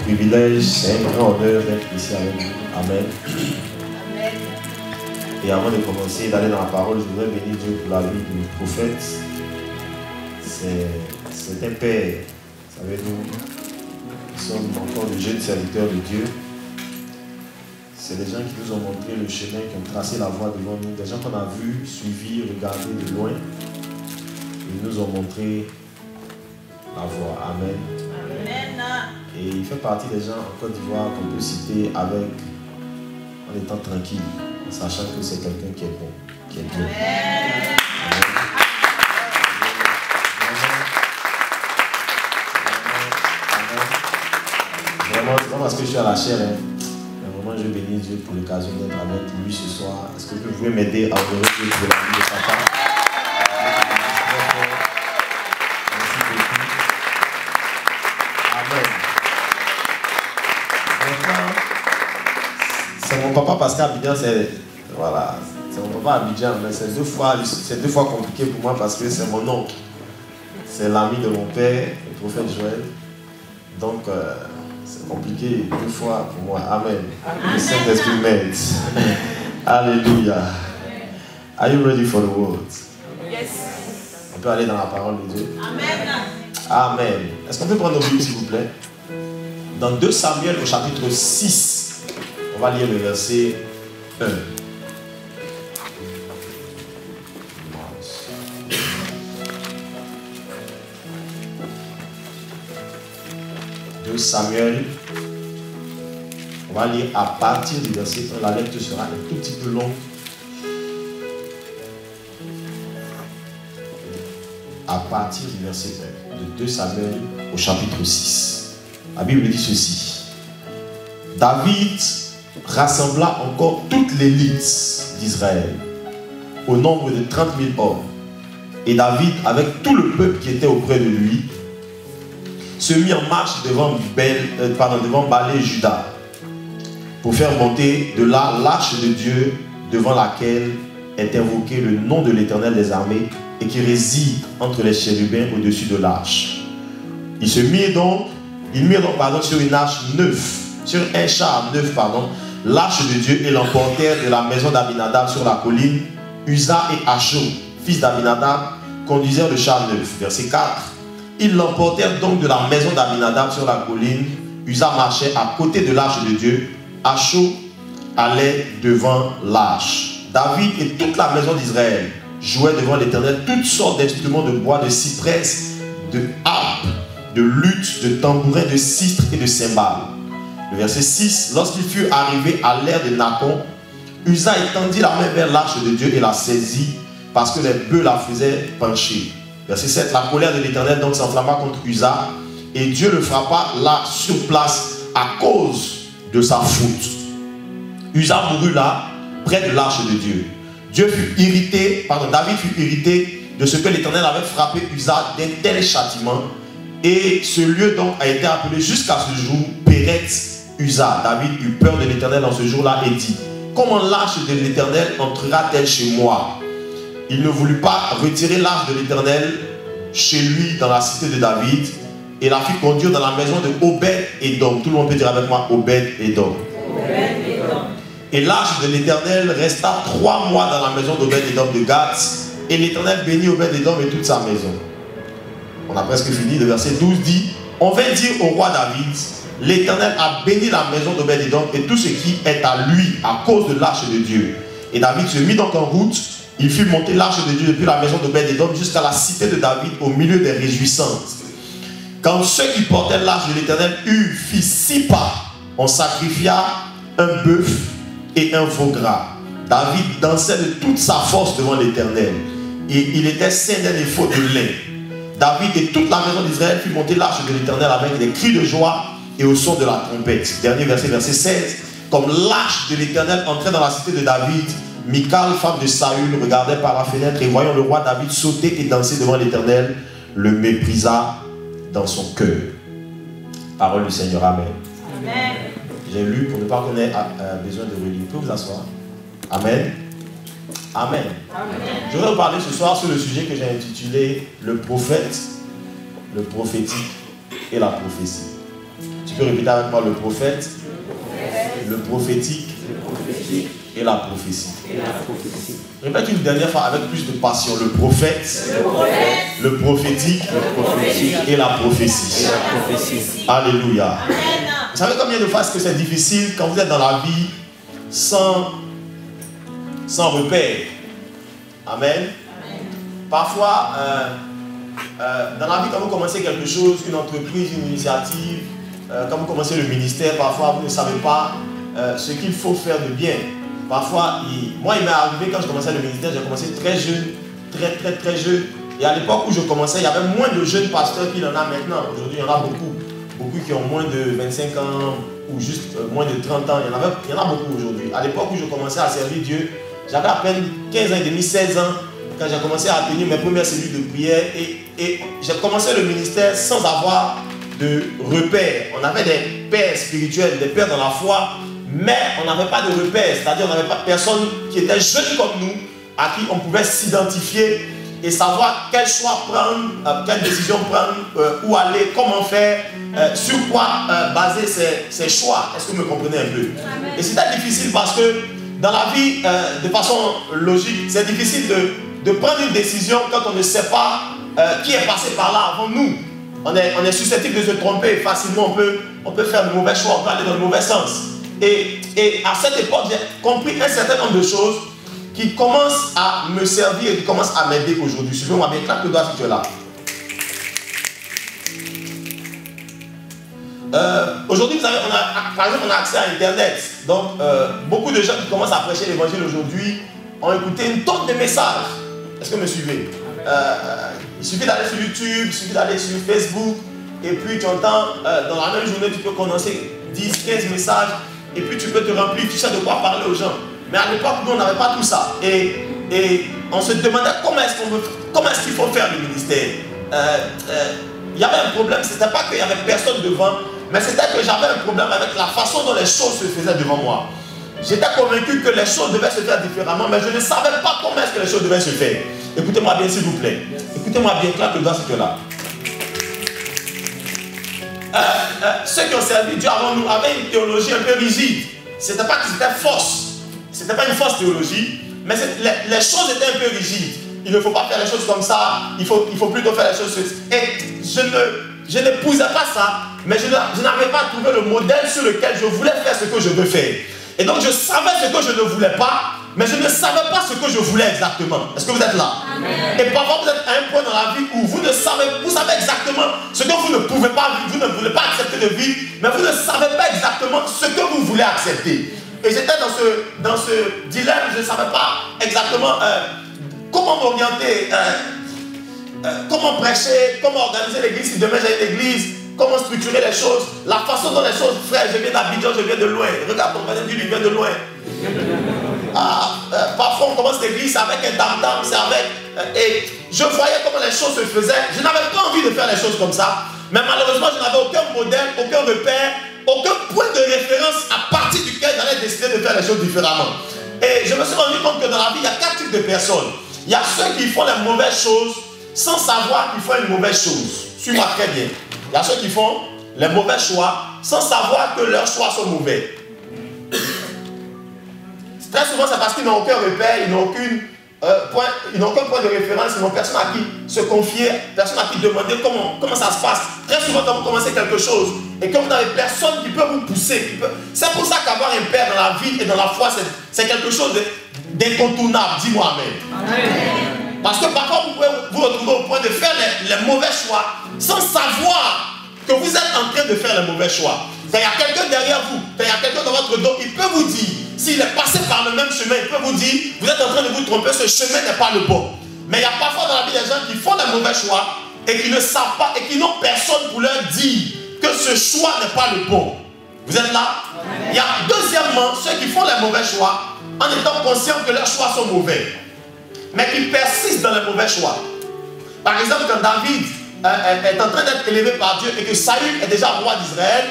privilège, c'est un grand honneur d'être ici avec vous. Amen. Amen. Et avant de commencer, d'aller dans la parole, je voudrais bénir Dieu pour la vie du prophète. C'est un père. Vous savez, nous sommes encore de jeunes serviteurs de Dieu. C'est des gens qui nous ont montré le chemin, qui ont tracé la voie devant nous. Des gens qu'on a vus, suivis, regardés de loin. Ils nous ont montré la voie. Amen. Amen. Et il fait partie des gens en Côte d'Ivoire qu'on peut citer avec, en étant tranquille, en sachant que c'est quelqu'un qui est bon, qui est bien. Amen. Vraiment, c'est pas parce que je suis à la chair, hein. Mais vraiment, je bénis Dieu pour l'occasion d'être avec lui ce soir. Est-ce que vous pouvez m'aider à honorer Dieu pour la vie de papa? Merci beaucoup. Amen. C'est mon papa parce qu'Abidjan, c'est mon papa Abidjan, mais c'est deux fois compliqué pour moi parce que c'est mon oncle. C'est l'ami de mon père, le prophète Joël. Donc, c'est compliqué deux fois pour moi. Amen. Le Saint-Esprit m'aide. Alléluia. Are you ready for the word? Yes. On peut aller dans la parole de Dieu. Amen. Amen. Est-ce qu'on peut prendre nos Bibles, s'il vous plaît? Dans 2 Samuel au chapitre 6, on va lire le verset 1. 2 Samuel, on va lire à partir du verset 1. La lecture sera un tout petit peu longue. À partir du verset 1 de 2 Samuel au chapitre 6. La Bible dit ceci. David rassembla encore toute l'élite d'Israël au nombre de 30 000 hommes. Et David, avec tout le peuple qui était auprès de lui, se mit en marche devant Baal Juda pour faire monter de là l'arche de Dieu devant laquelle est invoqué le nom de l'Éternel des armées et qui réside entre les chérubins au-dessus de l'arche. Ils mirent donc sur une arche neuve, sur un char neuf, l'arche de Dieu et l'emportèrent de la maison d'Abinadab sur la colline. Uza et Achou, fils d'Abinadab, conduisirent le char neuf. Verset 4. Ils l'emportèrent donc de la maison d'Abinadab sur la colline. Uza marchait à côté de l'arche de Dieu. Achou allait devant l'arche. David et toute la maison d'Israël jouaient devant l'Éternel toutes sortes d'instruments de bois, de cyprès, de harpe, de luth, de tambourins, de sistres et de cymbales. Le verset 6. Lorsqu'il fut arrivé à l'ère de Nacon, Uza étendit la main vers l'arche de Dieu et la saisit parce que les bœufs la faisaient pencher. Verset 7. La colère de l'Éternel donc s'enflamma contre Uza et Dieu le frappa là sur place à cause de sa faute. Uza mourut là près de l'arche de Dieu. David fut irrité de ce que l'Éternel avait frappé Uza d'un tel châtiment et ce lieu donc a été appelé jusqu'à ce jour Péret Uza. David eut peur de l'Éternel dans ce jour-là et dit: comment l'arche de l'Éternel entrera-t-elle chez moi? Il ne voulut pas retirer l'arche de l'Éternel chez lui dans la cité de David et la fit conduire dans la maison de Obed-Édom. Tout le monde peut dire avec moi Obed-Édom. Et l'arche de l'Éternel resta 3 mois dans la maison d'Obed-Édom de Gath et l'Éternel bénit Obed-Édom et toute sa maison. On a presque fini. Le verset 12 dit: on vint dire au roi David: l'Éternel a béni la maison d'Obed-Édom et tout ce qui est à lui à cause de l'arche de Dieu. Et David se mit donc en route. Il fit monter l'arche de Dieu depuis la maison d'Obed-Édom jusqu'à la cité de David au milieu des réjouissances. Quand ceux qui portaient l'arche de l'Éternel fit 6 pas, on sacrifia un bœuf et un veau gras. David dansait de toute sa force devant l'Éternel et il était ceint d'un éphod de lin. David et toute la maison d'Israël fit monter l'arche de l'Éternel avec des cris de joie et au son de la trompette. Dernier verset, verset 16. Comme l'arche de l'Éternel entrait dans la cité de David, Michal, femme de Saül, regardait par la fenêtre et voyant le roi David sauter et danser devant l'Éternel, le méprisa dans son cœur. Parole du Seigneur. Amen. Amen. J'ai lu pour ne pas connaître besoin de relire. Vous pouvez vous asseoir. Amen. Amen. Je voudrais vous parler ce soir sur le sujet que j'ai intitulé le prophète, le prophétique et la prophétie. Tu peux répéter avec moi le prophète, le prophétique et la prophétie. Répète une dernière fois avec plus de passion. Le prophète, le prophétique et la prophétie. Alléluia. Vous savez combien de fois est-ce que c'est difficile quand vous êtes dans la vie sans repère? Amen. Parfois, dans la vie, quand vous commencez quelque chose, une entreprise, une initiative, quand vous commencez le ministère, parfois vous ne savez pas ce qu'il faut faire de bien. Parfois, moi il m'est arrivé quand je commençais le ministère, j'ai commencé très jeune, très jeune. Et à l'époque où je commençais, il y avait moins de jeunes pasteurs qu'il y en a maintenant. Aujourd'hui, il y en a beaucoup. Beaucoup qui ont moins de 25 ans ou juste moins de 30 ans. Il y en a beaucoup aujourd'hui. À l'époque où je commençais à servir Dieu, j'avais à peine 15 ans et demi, 16 ans, quand j'ai commencé à tenir mes premières cellules de prière. Et j'ai commencé le ministère sans avoir de repères. On avait des pères spirituels, des pères dans la foi, mais on n'avait pas de repères. C'est-à-dire on n'avait pas de personnes qui étaient jeunes comme nous, à qui on pouvait s'identifier et savoir quel choix prendre, quelle décision prendre, où aller, comment faire, sur quoi baser ses choix. Est-ce que vous me comprenez un peu? Amen. Et c'était difficile parce que dans la vie, de façon logique, c'est difficile de prendre une décision quand on ne sait pas qui est passé par là avant nous. On est susceptible de se tromper facilement, on peut faire de mauvais choix, on peut aller dans le mauvais sens. Et à cette époque, j'ai compris un certain nombre de choses qui commencent à me servir et qui commencent à m'aider aujourd'hui. Suivez-moi bien, claque le doigt si tu es là. Aujourd'hui, par exemple, on a accès à Internet. Donc, beaucoup de gens qui commencent à prêcher l'évangile aujourd'hui ont écouté une tonne de messages. Est-ce que vous me suivez? Il suffit d'aller sur YouTube, il suffit d'aller sur Facebook, et puis tu entends, dans la même journée, tu peux condenser 10, 15 messages, et puis tu peux te remplir, tu sais de quoi parler aux gens. Mais à l'époque, nous, on n'avait pas tout ça. Et on se demandait comment est-ce qu'il faut faire le ministère. Il y avait un problème, ce n'était pas qu'il n'y avait personne devant, mais c'était que j'avais un problème avec la façon dont les choses se faisaient devant moi. J'étais convaincu que les choses devaient se faire différemment, mais je ne savais pas comment est-ce que les choses devaient se faire. Écoutez-moi bien, s'il vous plaît. Écoutez-moi bien, claque le doigt si tu es là. Ceux qui ont servi Dieu avant nous avaient une théologie un peu rigide. Ce n'était pas qu'ils étaient fausses. Ce n'était pas une fausse théologie, mais les choses étaient un peu rigides. Il ne faut pas faire les choses comme ça, il faut plutôt faire les choses. Et je n'épousais pas ça, mais je n'avais pas trouvé le modèle sur lequel je voulais faire ce que je veux faire. Et donc je savais ce que je ne voulais pas, mais je ne savais pas ce que je voulais exactement. Est-ce que vous êtes là? Amen. Et parfois vous êtes à un point dans la vie où vous savez exactement ce que vous ne pouvez pas vivre, vous ne voulez pas accepter de vivre, mais vous ne savez pas exactement ce que vous voulez accepter. Et j'étais dans ce dilemme, je ne savais pas exactement comment m'orienter, comment prêcher, comment organiser l'église si demain j'ai une église, comment structurer les choses, la façon dont les choses, frère, je viens d'Abidjan, je viens de loin. Regarde ton voisin, il vient de loin. Parfois on commence l'église avec un tam-tam, c'est avec... et je voyais comment les choses se faisaient. Je n'avais pas envie de faire les choses comme ça. Mais malheureusement, je n'avais aucun modèle, aucun repère, aucun point de référence à partir duquel j'allais décider de faire les choses différemment. Et je me suis rendu compte que dans la vie, il y a 4 types de personnes. Il y a ceux qui font les mauvaises choses sans savoir qu'ils font une mauvaise chose. Suis-moi très bien. Il y a ceux qui font les mauvais choix sans savoir que leurs choix sont mauvais. Très souvent, c'est parce qu'ils n'ont aucun repère, ils n'ont aucun point de référence, ils n'ont personne à qui se confier, personne à qui demander comment ça se passe. Très souvent, quand vous commencez quelque chose et que vous n'avez personne qui peut vous pousser, c'est pour ça qu'avoir un père dans la vie et dans la foi, c'est quelque chose d'incontournable. Dis-moi amen. Amen. Parce que parfois, vous pouvez vous retrouver au point de faire les mauvais choix sans savoir que vous êtes en train de faire les mauvais choix. Quand il y a quelqu'un derrière vous, quand il y a quelqu'un dans votre dos, il peut vous dire, s'il est passé par le même chemin, il peut vous dire, vous êtes en train de vous tromper, ce chemin n'est pas le bon. Mais il y a parfois dans la vie des gens qui font les mauvais choix et qui ne savent pas et qui n'ont personne pour leur dire que ce choix n'est pas le bon. Vous êtes là? Il y a deuxièmement ceux qui font les mauvais choix en étant conscients que leurs choix sont mauvais, mais qui persistent dans les mauvais choix. Par exemple, quand David est en train d'être élevé par Dieu et que Saül est déjà roi d'Israël,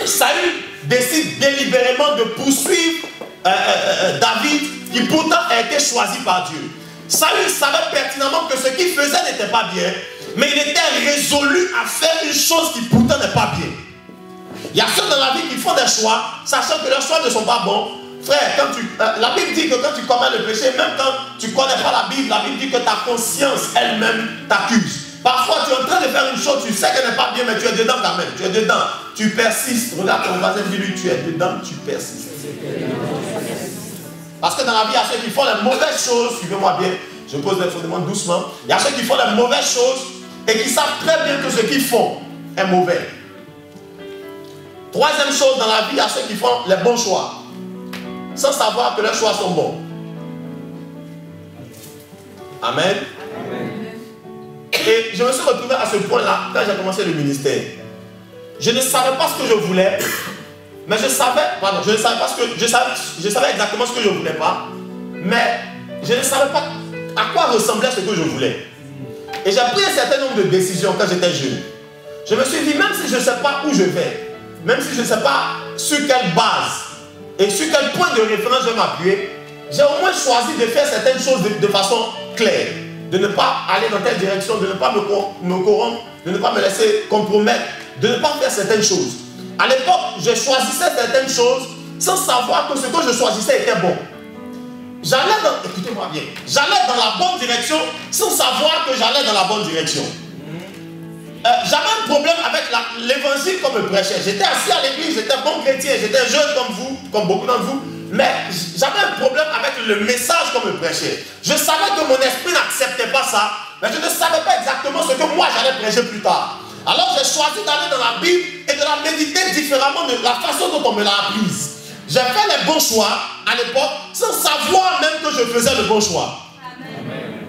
Saül décide délibérément de poursuivre David, qui pourtant a été choisi par Dieu. Saül savait pertinemment que ce qu'il faisait n'était pas bien, mais il était résolu à faire une chose qui pourtant n'est pas bien. Il y a ceux dans la vie qui font des choix, sachant que leurs choix ne sont pas bons. Frère, la Bible dit que quand tu commets le péché, même quand tu ne connais pas la Bible dit que ta conscience elle-même t'accuse. Parfois, tu es en train de faire une chose, tu sais qu'elle n'est pas bien, mais tu es dedans quand même. Tu es dedans. Tu persistes. Regarde ton voisin, dis-lui, tu es dedans, tu persistes. Parce que dans la vie, il y a ceux qui font les mauvaises choses. Suivez-moi bien. Je pose les fondements doucement. Il y a ceux qui font les mauvaises choses et qui savent très bien que ce qu'ils font est mauvais. Troisième chose dans la vie, il y a ceux qui font les bons choix, sans savoir que leurs choix sont bons. Amen. Et je me suis retrouvé à ce point-là quand j'ai commencé le ministère. Je ne savais pas ce que je voulais, mais je savais exactement ce que je ne voulais pas, mais je ne savais pas à quoi ressemblait ce que je voulais. Et j'ai pris un certain nombre de décisions quand j'étais jeune. Je me suis dit, même si je ne sais pas où je vais, même si je ne sais pas sur quelle base et sur quel point de référence je vais m'appuyer, j'ai au moins choisi de faire certaines choses de façon claire. De ne pas aller dans telle direction, de ne pas me corrompre, de ne pas me laisser compromettre, de ne pas faire certaines choses. À l'époque, je choisissais certaines choses sans savoir que ce que je choisissais était bon. Écoutez-moi bien, j'allais dans la bonne direction sans savoir que j'allais dans la bonne direction. J'avais un problème avec l'évangile qu'on me prêchait. J'étais assis à l'église, j'étais bon chrétien, j'étais jeune comme vous, comme beaucoup d'entre vous. Mais j'avais un problème avec le message qu'on me prêchait. Je savais que mon esprit n'acceptait pas ça, mais je ne savais pas exactement ce que moi j'allais prêcher plus tard. Alors j'ai choisi d'aller dans la Bible et de la méditer différemment de la façon dont on me l'a apprise. J'ai fait les bons choix à l'époque sans savoir même que je faisais le bon choix. Amen.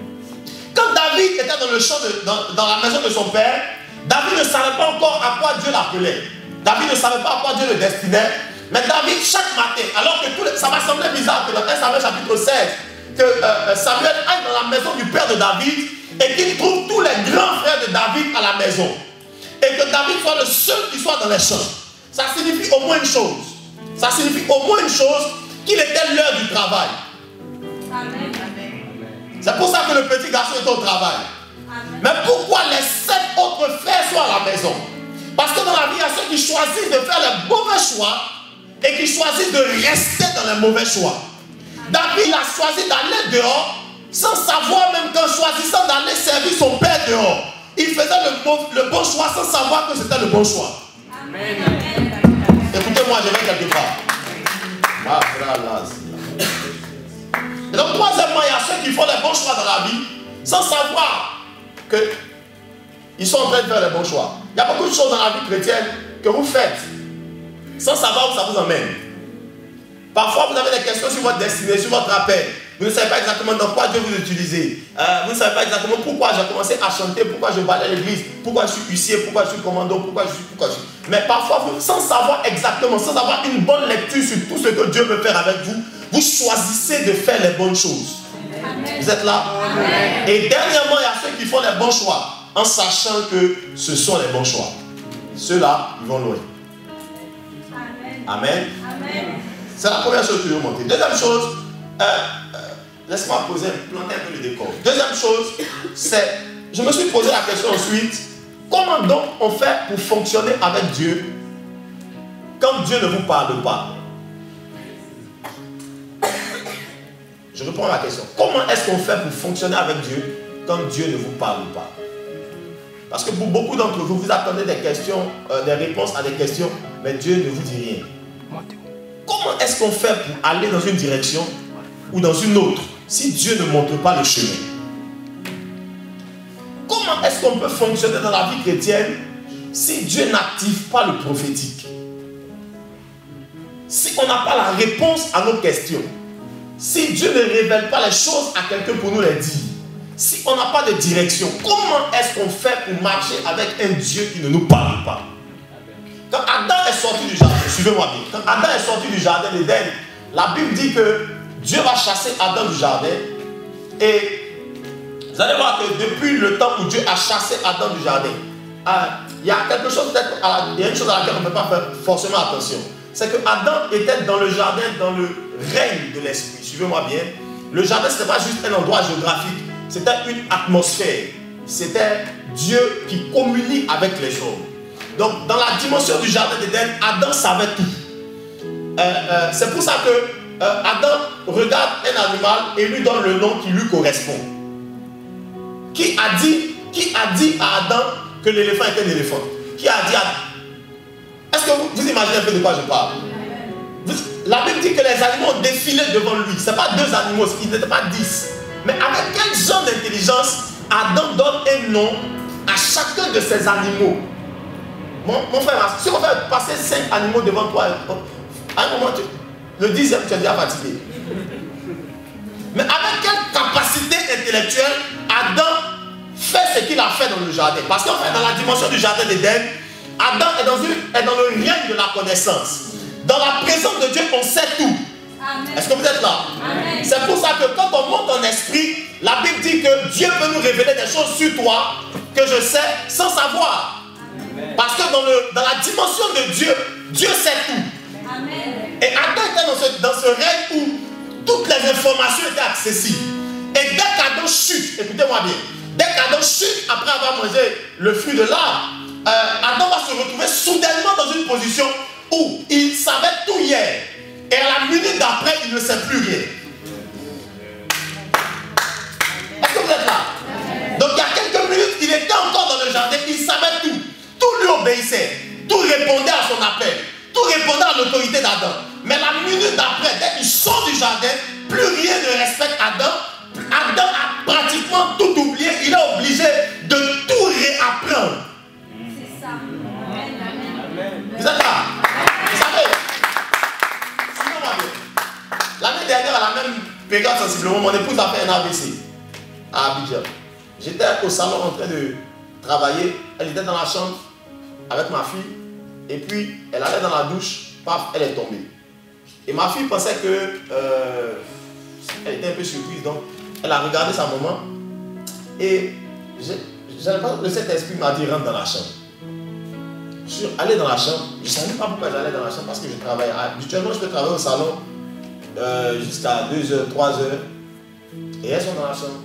Quand David était dans le champ, dans la maison de son père, David ne savait pas encore à quoi Dieu l'appelait. David ne savait pas à quoi Dieu le destinait. Mais David, chaque matin, alors que ça m'a semblé bizarre que dans 1 Samuel chapitre 16, que Samuel aille dans la maison du père de David et qu'il trouve tous les grands frères de David à la maison. Et que David soit le seul qui soit dans les champs. Ça signifie au moins une chose. Ça signifie au moins une chose, qu'il était l'heure du travail. Amen. C'est pour ça que le petit garçon est au travail. Amen. Mais pourquoi les 7 autres frères sont à la maison? Parce que dans la vie, il y a ceux qui choisissent de faire les mauvais choix et qui choisissent de rester dans les mauvais choix. David a choisi d'aller dehors sans savoir même qu'en choisissant d'aller servir son père dehors, il faisait le bon choix sans savoir que c'était le bon choix. Amen. Écoutez-moi, je vais quelque part. Et donc, troisièmement, il y a ceux qui font les bons choix dans la vie sans savoir qu'ils sont en train de faire les bons choix. Il y a beaucoup de choses dans la vie chrétienne que vous faites sans savoir où ça vous emmène. Parfois, vous avez des questions sur votre destinée, sur votre appel. Vous ne savez pas exactement dans quoi Dieu vous utilise. Vous ne savez pas exactement pourquoi j'ai commencé à chanter, pourquoi je balaye l'église, pourquoi je suis huissier, pourquoi je suis commando, pourquoi je suis. Mais parfois, sans savoir exactement, sans avoir une bonne lecture sur tout ce que Dieu veut faire avec vous, vous choisissez de faire les bonnes choses. Amen. Vous êtes là? Amen. Et dernièrement, il y a ceux qui font les bons choix en sachant que ce sont les bons choix. Ceux-là, ils vont loin. Amen. Amen. Amen. C'est la première chose que je vais montrer. Deuxième chose, laisse-moi planter un peu le décor. Deuxième chose, c'est, je me suis posé la question ensuite, comment donc on fait pour fonctionner avec Dieu quand Dieu ne vous parle pas? Je réponds à la question. Comment est-ce qu'on fait pour fonctionner avec Dieu quand Dieu ne vous parle pas? Parce que pour beaucoup d'entre vous, vous attendez des questions, des réponses à des questions, mais Dieu ne vous dit rien. Comment est-ce qu'on fait pour aller dans une direction ou dans une autre si Dieu ne montre pas le chemin? Comment est-ce qu'on peut fonctionner dans la vie chrétienne si Dieu n'active pas le prophétique? Si on n'a pas la réponse à nos questions, si Dieu ne révèle pas les choses à quelqu'un pour nous les dire, si on n'a pas de direction, comment est-ce qu'on fait pour marcher avec un Dieu qui ne nous parle pas? Quand Adam est sorti du jardin, suivez-moi bien, quand Adam est sorti du jardin d'Éden, la Bible dit que Dieu va chasser Adam du jardin. Et vous allez voir que depuis le temps où Dieu a chassé Adam du jardin, il y a quelque chose, peut-être, il y a une chose à laquelle on ne peut pas faire forcément attention. C'est que Adam était dans le jardin, dans le règne de l'esprit. Suivez-moi bien. Le jardin, ce n'était pas juste un endroit géographique, c'était une atmosphère. C'était Dieu qui communique avec les hommes. Donc, dans la dimension du jardin d'Éden, Adam savait tout. C'est pour ça que Adam regarde un animal et lui donne le nom qui lui correspond. Qui a dit à Adam que l'éléphant était un éléphant? Qui a dit à... Est-ce que vous imaginez un peu de quoi je parle? La Bible dit que les animaux ont défilé devant lui. Ce n'est pas 2 animaux, ils n'étaient pas 10. Mais avec quel genre d'intelligence Adam donne un nom à chacun de ces animaux? Mon frère, si on fait passer 5 animaux devant toi, à un moment, le 10e, tu es déjà fatigué. Mais avec quelle capacité intellectuelle Adam fait ce qu'il a fait dans le jardin? Parce qu'en fait, dans la dimension du jardin d'Éden, Adam est dans le règne de la connaissance. Dans la présence de Dieu, on sait tout. Est-ce que vous êtes là? C'est pour ça que quand on monte en esprit, la Bible dit que Dieu peut nous révéler des choses sur toi que je sais sans savoir. Amen. Parce que dans la dimension de Dieu, Dieu sait tout. Amen. Et Adam était dans ce règne où toutes les informations étaient accessibles. Et dès qu'Adam chute, écoutez-moi bien, dès qu'Adam chute après avoir mangé le fruit de l'arbre, Adam va se retrouver soudainement dans une position où il savait tout hier. Et à la minute d'après, il ne sait plus rien. Est-ce que vous êtes là? Donc il y a quelques minutes, il était encore dans le jardin, il savait tout. Tout lui obéissait. Tout répondait à son appel. Tout répondait à l'autorité d'Adam. Mais la minute d'après, dès qu'il sort du jardin, plus rien ne respecte Adam. Adam a pratiquement tout oublié. Il est obligé de tout réapprendre. C'est ça. Vous êtes là? Vous savez, l'année dernière, à la même période sensiblement, mon épouse a fait un AVC à Abidjan. J'étais au salon en train de travailler. Elle était dans la chambre avec ma fille. Et puis, elle allait dans la douche. Paf, elle est tombée. Et ma fille pensait que... elle était un peu surprise. Donc, elle a regardé sa maman. Et le Saint-Esprit m'a dit, rentre dans la chambre. Je suis allé dans la chambre. Je ne savais pas pourquoi j'allais dans la chambre. Parce que je travaillais. Habituellement, je peux travailler au salon jusqu'à 2h, 3h. Et elles sont dans la chambre.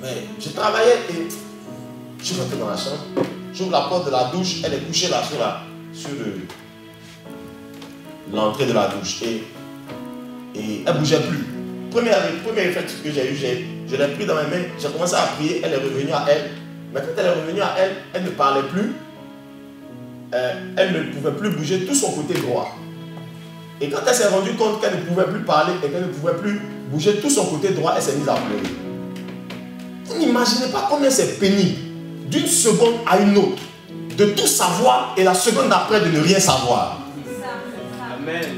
Mais je travaillais et je suis rentré dans la chambre. J'ouvre la porte de la douche. Elle est couchée là sur l'entrée de la douche. Et elle ne bougeait plus. Premier réflexe que j'ai eu, je l'ai pris dans mes mains. J'ai commencé à prier. Elle est revenue à elle. Mais quand elle est revenue à elle, elle ne parlait plus. Elle ne pouvait plus bouger tout son côté droit. Et quand elle s'est rendue compte qu'elle ne pouvait plus parler et qu'elle ne pouvait plus bouger tout son côté droit, elle s'est mise à pleurer. Vous n'imaginez pas combien c'est pénible d'une seconde à une autre de tout savoir et la seconde d'après de ne rien savoir. Amen.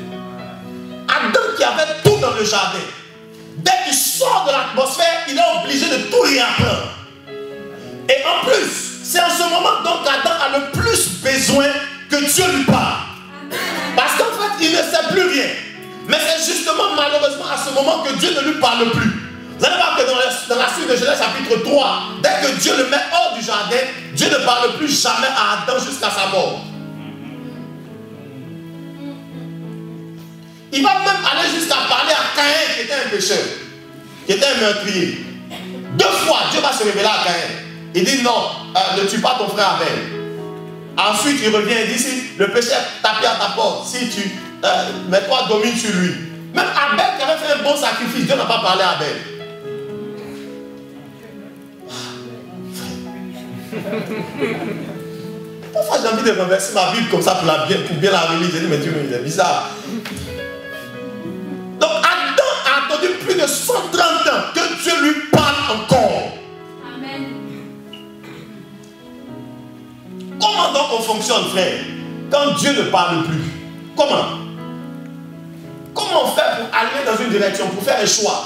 Adam qui avait tout dans le jardin, dès qu'il sort de l'atmosphère, il est obligé de tout réapprendre. Et en plus, c'est en ce moment donc qu'Adam a le plus besoin que Dieu lui parle. Parce qu'en fait, il ne sait plus rien. Mais c'est justement malheureusement à ce moment que Dieu ne lui parle plus. Vous allez voir que dans la suite de Genèse chapitre 3, dès que Dieu le met hors du jardin, Dieu ne parle plus jamais à Adam jusqu'à sa mort. Il va même aller jusqu'à parler à Caïn qui était un pécheur, qui était un meurtrier. 2 fois, Dieu va se révéler à Caïn. Il dit non, ne tue pas ton frère Abel. Ensuite, il revient et dit si le péché est tapé à ta porte, si tu mets-toi domine sur lui. Même Abel qui avait fait un bon sacrifice, Dieu n'a pas parlé à Abel. Parfois j'ai envie de renverser ma Bible comme ça pour bien la relire. J'ai dit mais Dieu, il est bizarre. Donc Adam a attendu plus de 130 ans que Dieu lui parle encore. Amen. Comment donc on fonctionne, frère, quand Dieu ne parle plus? Comment on fait pour aller dans une direction, pour faire un choix?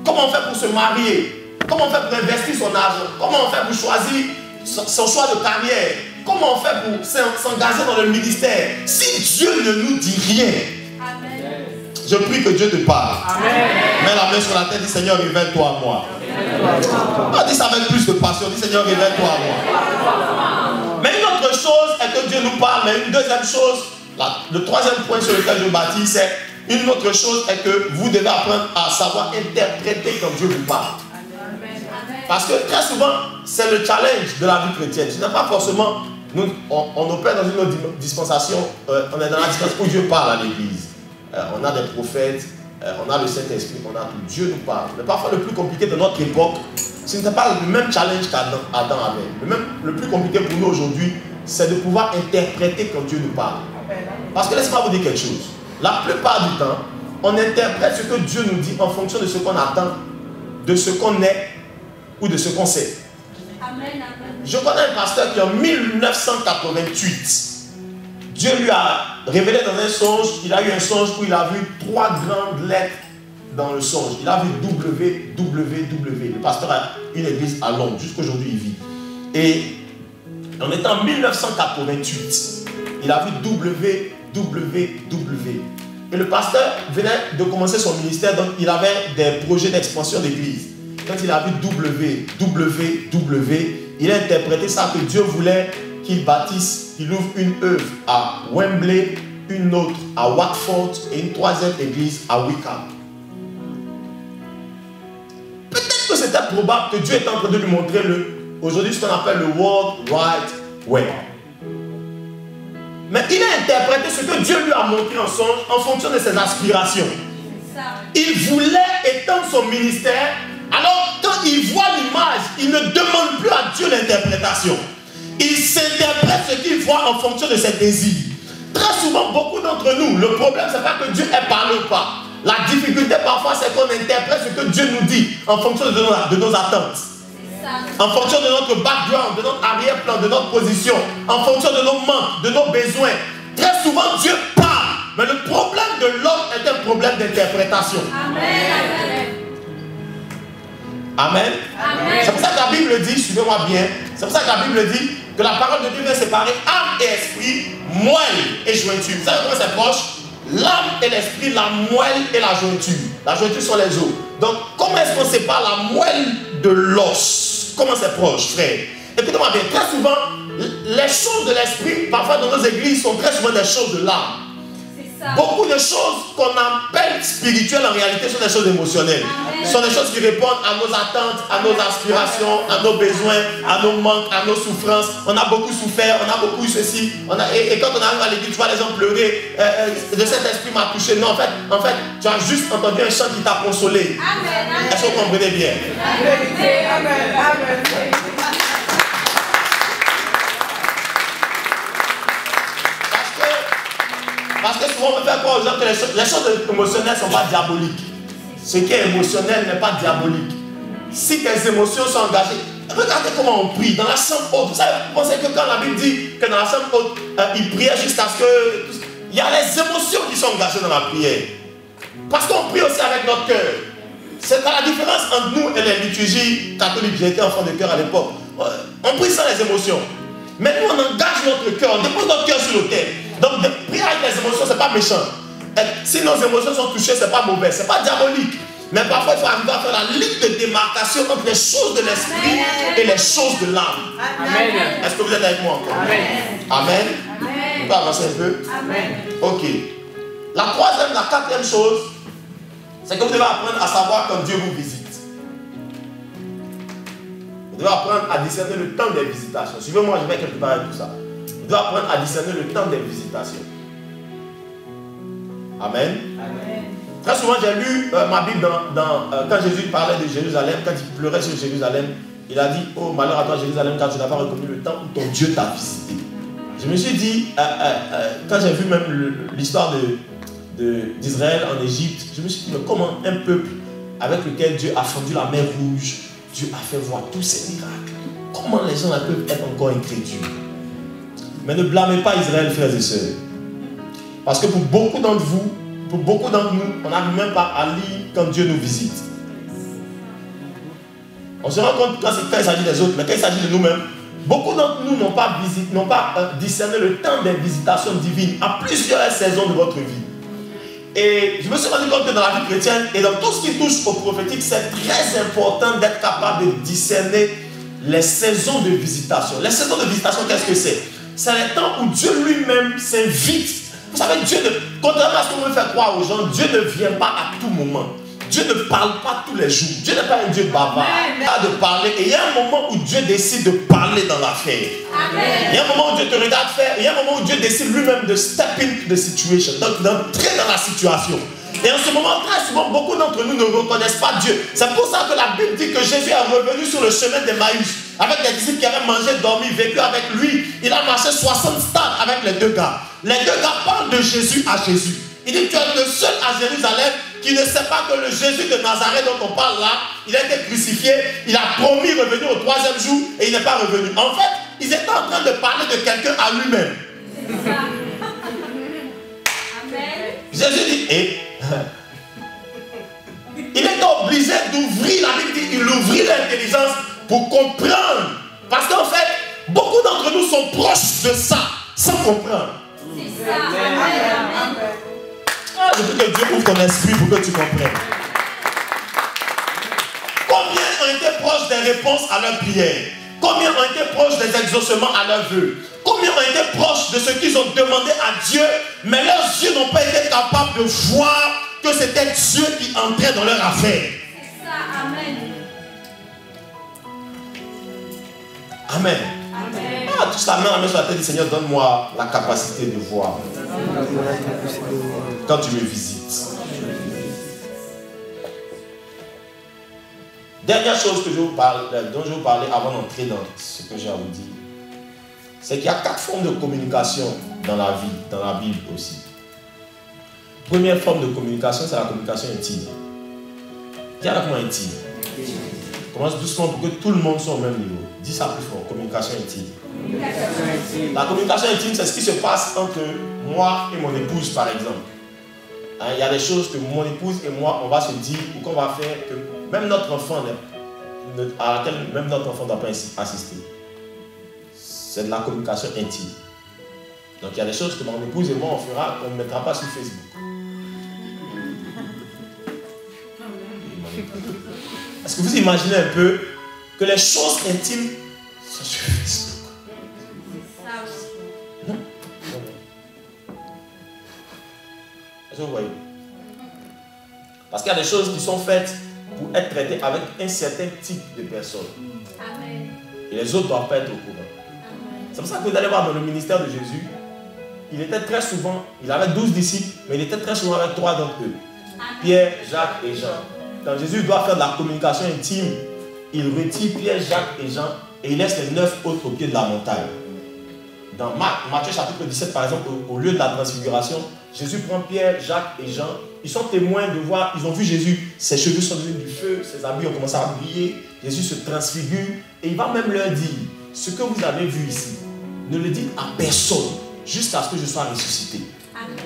Comment on fait pour se marier? Comment on fait pour investir son argent? Comment on fait pour choisir son choix de carrière? Comment on fait pour s'engager dans le ministère? Si Dieu ne nous dit rien, amen. Je prie que Dieu te parle. Amen. Mets la main sur la tête, dis Seigneur, révèle-toi à moi. On dit ça avec plus de passion, dis Seigneur, révèle-toi à moi. Mais une autre chose est que Dieu nous parle, mais une deuxième chose, le troisième point sur lequel je bâtis, c'est une autre chose est que vous devez apprendre à savoir interpréter comme Dieu vous parle. Parce que très souvent, c'est le challenge de la vie chrétienne. Tu n'as pas forcément Nous, on opère dans une autre dispensation. On est dans la dispensation où Dieu parle à l'église. On a des prophètes, on a le Saint-Esprit, on a tout. Dieu nous parle. Mais parfois, le plus compliqué de notre époque, ce n'était pas le même challenge qu'Adam avait. Le plus compliqué pour nous aujourd'hui, c'est de pouvoir interpréter quand Dieu nous parle. Parce que laissez-moi vous dire quelque chose. La plupart du temps, on interprète ce que Dieu nous dit en fonction de ce qu'on attend, de ce qu'on est ou de ce qu'on sait. Amen. Je connais un pasteur qui en 1988, Dieu lui a révélé dans un songe, il a eu un songe où il a vu 3 grandes lettres dans le songe. Il a vu WWW. Le pasteur a une église à Londres, jusqu'aujourd'hui il vit. Et on est en 1988, il a vu WWW. Et le pasteur venait de commencer son ministère, donc il avait des projets d'expansion d'église. Quand il a vu WWW, il a interprété ça que Dieu voulait qu'il bâtisse, il ouvre une œuvre à Wembley, une autre à Watford et une 3e église à Wickham. Peut-être que c'était probable que Dieu est en train de lui montrer aujourd'hui ce qu'on appelle le World Wide Web. Mais il a interprété ce que Dieu lui a montré en songe en fonction de ses aspirations. Il voulait étendre son ministère. Alors, quand il voit l'image, il ne demande plus à Dieu l'interprétation. Il s'interprète ce qu'il voit en fonction de ses désirs. Très souvent, beaucoup d'entre nous, le problème, ce n'est pas que Dieu ait parlé ou pas. La difficulté, parfois, c'est qu'on interprète ce que Dieu nous dit en fonction de nos attentes. En fonction de notre background, de notre arrière-plan, de notre position, en fonction de nos manques, de nos besoins. Très souvent, Dieu parle. Mais le problème de l'homme est un problème d'interprétation. Amen. Amen. C'est pour ça que la Bible dit, suivez-moi bien, c'est pour ça que la Bible dit que la parole de Dieu vient séparer âme et esprit, moelle et jointure. Vous savez comment c'est proche? L'âme et l'esprit, la moelle et la jointure. La jointure sont les os. Donc, comment est-ce qu'on sépare la moelle de l'os? Comment c'est proche, frère? Écoutez-moi bien, très souvent, les choses de l'esprit, parfois dans nos églises, sont très souvent des choses de l'âme. Beaucoup de choses qu'on appelle spirituelles en réalité sont des choses émotionnelles. Ce sont des choses qui répondent à nos attentes, à nos aspirations, à nos besoins, à nos manques, à nos souffrances. On a beaucoup souffert, on a beaucoup eu ceci. Et quand on arrive à l'église, tu vois les gens pleurer. De cet esprit m'a touché. Non, en fait, tu as juste entendu un chant qui t'a consolé. Est-ce que vous comprenez bien? Amen. Parce que souvent on me fait croire aux gens que les choses émotionnelles ne sont pas diaboliques. Ce qui est émotionnel n'est pas diabolique. Si tes émotions sont engagées, regardez comment on prie dans la chambre haute. Vous savez, vous pensez que quand la Bible dit que dans la chambre haute, il priait jusqu'à ce que... Il y a les émotions qui sont engagées dans la prière. Parce qu'on prie aussi avec notre cœur. C'est la différence entre nous et les liturgies catholiques. J'étais enfant de cœur à l'époque. On prie sans les émotions. Mais nous, on engage notre cœur, on dépose notre cœur sur l'autel. Donc, de prier avec les émotions, ce n'est pas méchant. Et si nos émotions sont touchées, ce n'est pas mauvais, ce n'est pas diabolique. Mais parfois, il faut arriver à faire la ligne de démarcation entre les choses de l'esprit et les choses de l'âme. Est-ce que vous êtes avec moi encore? Amen. On peut avancer un peu? Amen. Ok. La 4e chose, c'est que vous devez apprendre à savoir quand Dieu vous visite. Vous devez apprendre à discerner le temps des visitations. Suivez-moi, je vais quelque part avec tout ça. Vous devez apprendre à discerner le temps des visitations. Amen. Très souvent, j'ai lu ma Bible quand Jésus parlait de Jérusalem, quand il pleurait sur Jérusalem, il a dit, oh malheur à toi Jérusalem, car tu n'as pas reconnu le temps où ton Dieu t'a visité. Je me suis dit, quand j'ai vu même l'histoire d'Israël en Égypte, je me suis dit, mais comment un peuple avec lequel Dieu a fendu la mer Rouge, Dieu a fait voir tous ces miracles, comment les gens peuvent être encore incrédules? Mais ne blâmez pas Israël, frères et sœurs. Parce que pour beaucoup d'entre vous, pour beaucoup d'entre nous, on n'arrive même pas à lire quand Dieu nous visite. On se rend compte quand il s'agit des autres, mais quand il s'agit de nous-mêmes, beaucoup d'entre nous n'ont pas discerné le temps des visitations divines à plusieurs saisons de votre vie. Et je me suis rendu compte que dans la vie chrétienne et dans tout ce qui touche au prophétique, c'est très important d'être capable de discerner les saisons de visitation. Les saisons de visitation, qu'est-ce que c'est? C'est le temps où Dieu lui-même s'invite. Vous savez, contrairement à ce qu'on veut faire croire aux gens, Dieu ne vient pas à tout moment. Dieu ne parle pas tous les jours. Dieu n'est pas un Dieu bavard. Il a de parler. Et il y a un moment où Dieu décide de parler dans l'affaire. Il y a un moment où Dieu te regarde faire. Il y a un moment où Dieu décide lui-même de step into the situation. Donc d'entrer dans la situation. Et en ce moment, très souvent, beaucoup d'entre nous ne reconnaissent pas Dieu. C'est pour ça que la Bible dit que Jésus est revenu sur le chemin d'Emmaüs avec des disciples qui avaient mangé, dormi, vécu avec lui. Il a marché 60 stades avec les deux gars. Les deux gars parlent de Jésus à Jésus. Il dit, tu es le seul à Jérusalem qui ne sait pas que le Jésus de Nazareth dont on parle là, il a été crucifié, il a promis revenir au 3e jour et il n'est pas revenu. En fait, ils étaient en train de parler de quelqu'un à lui-même. Jésus dit, il était obligé d'ouvrir, la Bible dit, il ouvrit l'intelligence pour comprendre. Parce qu'en fait, beaucoup d'entre nous sont proches de ça, sans comprendre. C'est ça. Amen. Je veux que Dieu ouvre ton esprit pour que tu comprennes. Combien ont été proches des réponses à leurs prières? Combien ont été proches des exaucements à leurs vœux? Combien ont été proches de ce qu'ils ont demandé à Dieu, mais leurs yeux n'ont pas été capables de voir que c'était Dieu qui entrait dans leur affaire. C'est ça, amen. Amen. Amen. Ah, tous la main sur la tête du Seigneur, donne-moi la capacité de voir. Quand tu me visites. Dernière chose que dont je vais vous parler avant d'entrer dans ce que j'ai à vous dire, c'est qu'il y a 4 formes de communication dans la vie, dans la Bible aussi. Première forme de communication, c'est la communication intime. Dis avec moi intime. Commence doucement pour que tout le monde soit au même niveau. Dis ça plus fort, communication intime. La communication intime, c'est ce qui se passe entre moi et mon épouse, par exemple. Il y a des choses que mon épouse et moi, on va se dire ou qu'on va faire que même notre enfant, à laquelle même notre enfant ne doit pas assister. C'est de la communication intime. Donc il y a des choses que mon épouse et moi, on fera, qu'on ne mettra pas sur Facebook. Est-ce que vous imaginez un peu que les choses intimes sont sur Facebook? Non. Est-ce que vous voyez? Parce qu'il y a des choses qui sont faites pour être traitées avec un certain type de personnes. Amen. Et les autres ne doivent pas être au courant. C'est pour ça que vous allez voir dans le ministère de Jésus, il était très souvent, il avait 12 disciples, mais il était très souvent avec 3 d'entre eux. Pierre, Jacques et Jean. Quand Jésus doit faire de la communication intime, il retire Pierre, Jacques et Jean et il laisse les 9 autres au pied de la montagne. Dans Matthieu chapitre 17, par exemple, au lieu de la transfiguration, Jésus prend Pierre, Jacques et Jean. Ils sont témoins de voir, ils ont vu Jésus, ses cheveux sont devenus du feu, ses habits ont commencé à briller, Jésus se transfigure et il va même leur dire, ce que vous avez vu ici, ne le dites à personne jusqu'à ce que je sois ressuscité. Amen.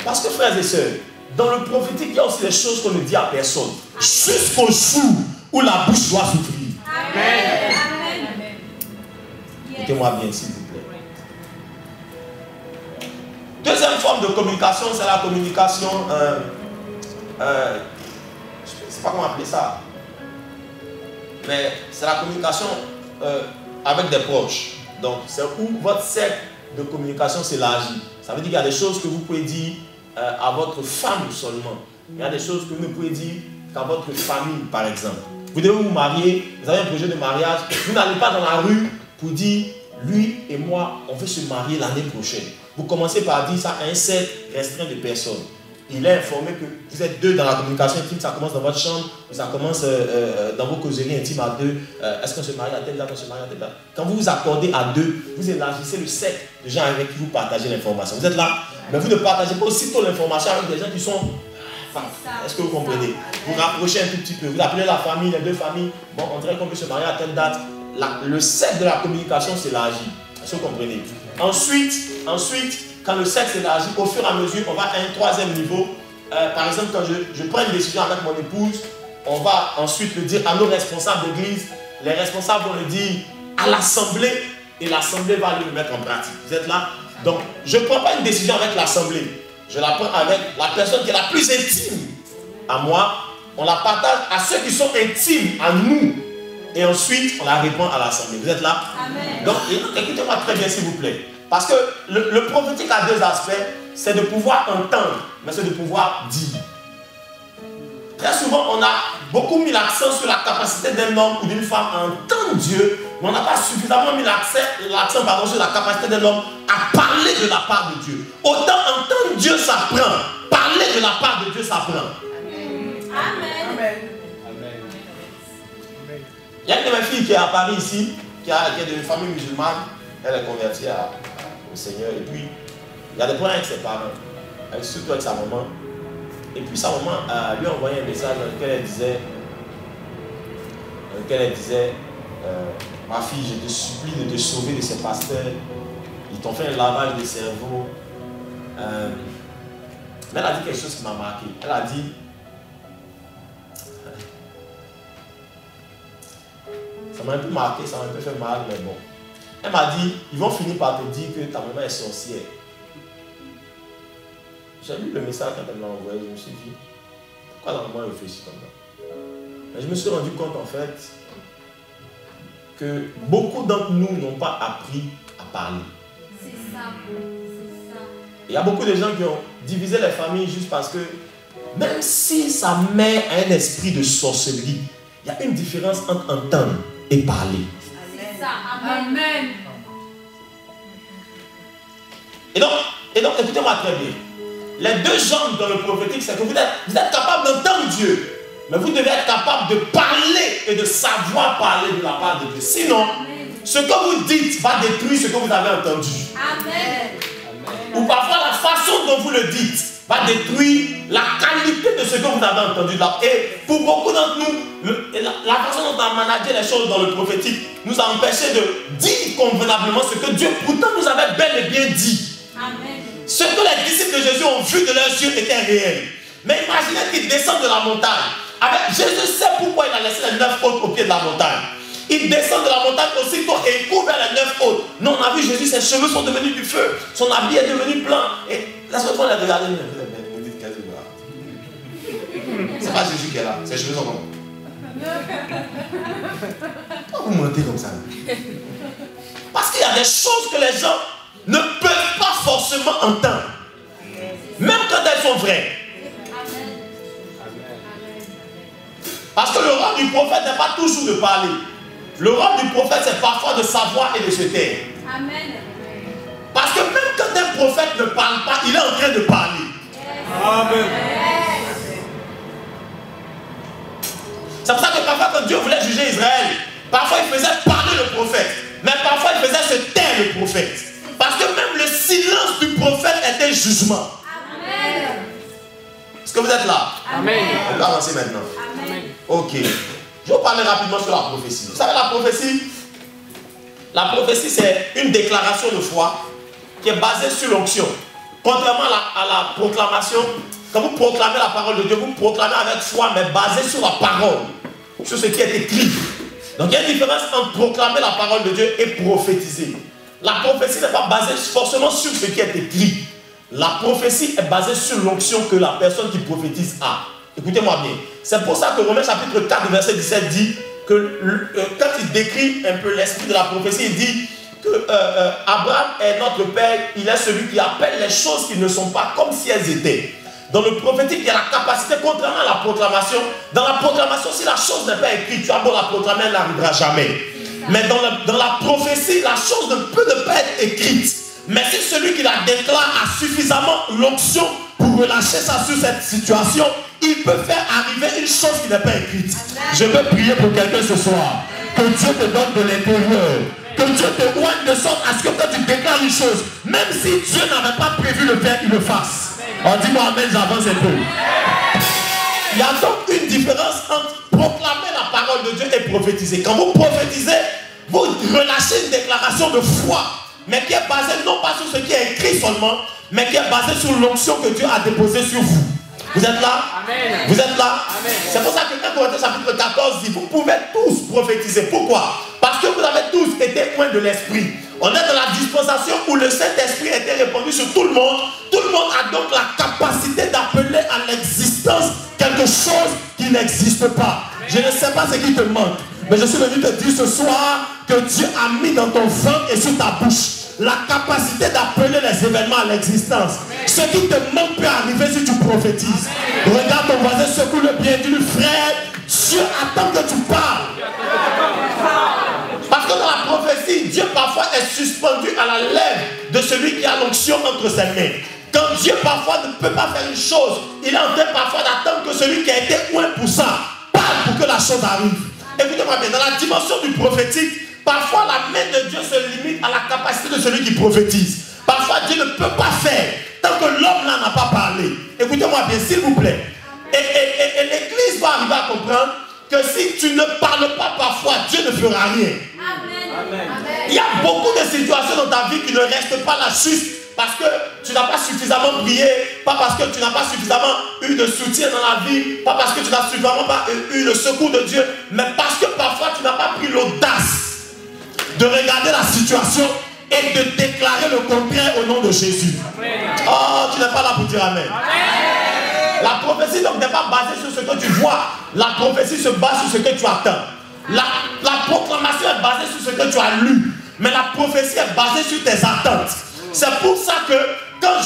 Parce que frères et sœurs, dans le prophétique, il y a aussi des choses qu'on ne dit à personne. Jusqu'au jour où la bouche doit souffrir. Amen. Amen. Écoutez-moi bien, s'il vous plaît. Deuxième forme de communication, c'est la communication, je ne sais pas comment appeler ça, mais c'est la communication avec des proches. Donc, c'est où votre cercle de communication s'élargit. Ça veut dire qu'il y a des choses que vous pouvez dire à votre femme seulement. Il y a des choses que vous ne pouvez dire qu'à votre famille, par exemple. Vous devez vous marier, vous avez un projet de mariage, vous n'allez pas dans la rue pour dire, lui et moi, on veut se marier l'année prochaine. Vous commencez par dire ça à un cercle restreint de personnes. Il est informé que vous êtes 2 dans la communication intime, ça commence dans votre chambre, ça commence dans vos causeries intimes à 2. Est-ce qu'on se marie à telle date, on se marie à telle date? Quand vous vous accordez à 2, vous élargissez le cercle de gens avec qui vous partagez l'information. Vous êtes là, mais vous ne partagez pas aussitôt l'information avec des gens qui sont... Est-ce que vous comprenez? Vous rapprochez un tout petit peu, vous appelez la famille, les 2 familles, bon, on dirait qu'on peut se marier à telle date. Le cercle de la communication s'élargit. Est-ce que vous comprenez? Ensuite, quand le cercle s'élargit, au fur et à mesure, on va à un 3e niveau. Par exemple, quand je prends une décision avec mon épouse, on va ensuite le dire à nos responsables d'église. Les responsables vont le dire à l'assemblée et l'assemblée va le mettre en pratique. Vous êtes là? Donc, je ne prends pas une décision avec l'assemblée. Je la prends avec la personne qui est la plus intime à moi. On la partage à ceux qui sont intimes à nous. Et ensuite, on la répand à l'assemblée. Vous êtes là? Amen. Donc, écoutez-moi très bien, s'il vous plaît. Parce que le prophétique a 2 aspects. C'est de pouvoir entendre, mais c'est de pouvoir dire. Très souvent, on a beaucoup mis l'accent sur la capacité d'un homme ou d'une femme à entendre Dieu, mais on n'a pas suffisamment mis l'accent sur la capacité d'un homme à parler de la part de Dieu. Autant entendre Dieu s'apprend, parler de la part de Dieu s'apprend. Amen. Amen. Il y a une de mes filles qui est à Paris ici, qui est d'une famille musulmane. Elle est convertie au Seigneur. Et puis, il y a des problèmes avec ses parents, surtout avec sa maman. Et puis sa maman lui a envoyé un message dans lequel elle disait ma fille, je te supplie de te sauver de ces pasteurs. Ils t'ont fait un lavage de cerveau. Mais elle a dit quelque chose qui m'a marqué. Elle a dit, ça m'a un peu marqué, ça m'a un peu fait mal, mais bon. Elle m'a dit, ils vont finir par te dire que ta maman est sorcière. J'ai lu le message quand elle m'a envoyé, je me suis dit, pourquoi la maman réfléchit comme ça? Mais je me suis rendu compte en fait que beaucoup d'entre nous n'ont pas appris à parler. C'est ça, c'est ça. Il y a beaucoup de gens qui ont divisé les familles juste parce que même si sa mère a un esprit de sorcellerie, il y a une différence entre entendre et parler. C'est ça, amen. Et donc écoutez-moi très bien. Les deux jambes dans le prophétique, c'est que vous êtes capable d'entendre Dieu, mais vous devez être capable de parler et de savoir parler de la part de Dieu. Sinon, ce que vous dites va détruire ce que vous avez entendu. Amen. Ou parfois la façon dont vous le dites va détruire la qualité de ce que vous avez entendu. Et pour beaucoup d'entre nous, la façon dont on a managé les choses dans le prophétique nous a empêché de dire convenablement ce que Dieu pourtant nous avait bel et bien dit. Amen. Ce que les disciples de Jésus ont vu de leurs yeux était réel. Mais imaginez qu'ils descendent de la montagne. Jésus sait pourquoi il a laissé les 9 autres au pied de la montagne. Il descend de la montagne aussitôt et il court vers les 9 autres. Non, on a vu Jésus, ses cheveux sont devenus du feu. Son habit est devenu blanc. Et la seule fois, on a regardé, vous dites qu'est-ce que c'est pas Jésus qui est là, ses cheveux sont comme. Pourquoi vous mentez comme ça? Parce qu'il y a des choses que les gens ne peuvent pas forcément entendre. Même quand elles sont vraies. Parce que le rôle du prophète n'est pas toujours de parler. Le rôle du prophète, c'est parfois de savoir et de se taire. Amen. Parce que même quand un prophète ne parle pas, il est en train de parler. Amen. C'est pour ça que parfois, quand Dieu voulait juger Israël, parfois il faisait parler le prophète, mais parfois il faisait se taire le prophète. Parce que même le silence du prophète était jugement. Amen. Est-ce que vous êtes là? Amen. On peut avancer maintenant. Amen. Ok. Je vais vous parler rapidement sur la prophétie. Vous savez, la prophétie, c'est une déclaration de foi qui est basée sur l'onction. Contrairement à la proclamation, quand vous proclamez la parole de Dieu, vous proclamez avec foi, mais basée sur la parole, sur ce qui est écrit. Donc il y a une différence entre proclamer la parole de Dieu et prophétiser. La prophétie n'est pas basée forcément sur ce qui est écrit. La prophétie est basée sur l'onction que la personne qui prophétise a. Écoutez-moi bien. C'est pour ça que Romains chapitre 4, verset 17 dit que quand il décrit un peu l'esprit de la prophétie, il dit que Abraham est notre père, il est celui qui appelle les choses qui ne sont pas comme si elles étaient. Dans le prophétique, il y a la capacité, contrairement à la proclamation. Dans la proclamation, si la chose n'est pas écrite, tu as beau la proclamer, elle n'arrivera jamais. Mais dans la prophétie, la chose ne peut pas être écrite. Mais si celui qui la déclare a suffisamment l'onction pour relâcher ça sur cette situation, il peut faire arriver une chose qui n'est pas écrite. Je veux prier pour quelqu'un ce soir. Que Dieu te donne de l'intérieur. Que Dieu te oigne de sorte à ce que quand tu déclares une chose, même si Dieu n'avait pas prévu le faire, il le fasse. Oh, dis-moi amen, j'avance un peu. Il y a donc une différence entre proclamer la parole de Dieu et prophétiser. Quand vous prophétisez, vous relâchez une déclaration de foi, mais qui est basée non pas sur ce qui est écrit seulement, mais qui est basée sur l'onction que Dieu a déposée sur vous. Vous êtes là? Amen. Vous êtes là? Amen. C'est pour ça que 1 Corinthiens chapitre 14 dit, vous pouvez tous prophétiser. Pourquoi? Parce que vous avez tous été point de l'esprit. On est dans la dispensation où le Saint-Esprit a été répandu sur tout le monde. Tout le monde a donc la capacité d'appeler à l'existence quelque chose qui n'existe pas. Je ne sais pas ce qui te manque, mais je suis venu te dire ce soir que Dieu a mis dans ton ventre et sur ta bouche la capacité d'appeler les événements à l'existence. Ce qui te manque peut arriver si tu prophétises. Regarde ton voisin, secoue-le bien, dis-lui frère, Dieu attend que tu parles. Parce que dans la prophétie, Dieu parfois est suspendu à la lèvre de celui qui a l'onction entre ses mains. Quand Dieu parfois ne peut pas faire une chose, il est en train parfois d'attendre que celui qui a été oint pour ça parle pour que la chose arrive. Écoutez-moi bien, dans la dimension du prophétique, parfois la main de Dieu se limite à la capacité de celui qui prophétise. Parfois Dieu ne peut pas faire tant que l'homme là n'a pas parlé. Écoutez-moi bien, s'il vous plaît. Et l'Église va arriver à comprendre que si tu ne parles pas parfois, Dieu ne fera rien. Amen. Il y a beaucoup de situations dans ta vie qui ne restent pas là juste parce que tu n'as pas suffisamment prié, pas parce que tu n'as pas suffisamment eu de soutien dans la vie, pas parce que tu n'as suffisamment pas eu le secours de Dieu, mais parce que parfois tu n'as pas pris l'audace de regarder la situation et de déclarer le contraire au nom de Jésus. Oh, tu n'es pas là pour dire Amen. La prophétie donc n'est pas basée sur ce que tu vois. La prophétie se base sur ce que tu attends. La proclamation est basée sur ce que tu as lu. Mais la prophétie est basée sur tes attentes. C'est pour ça que quand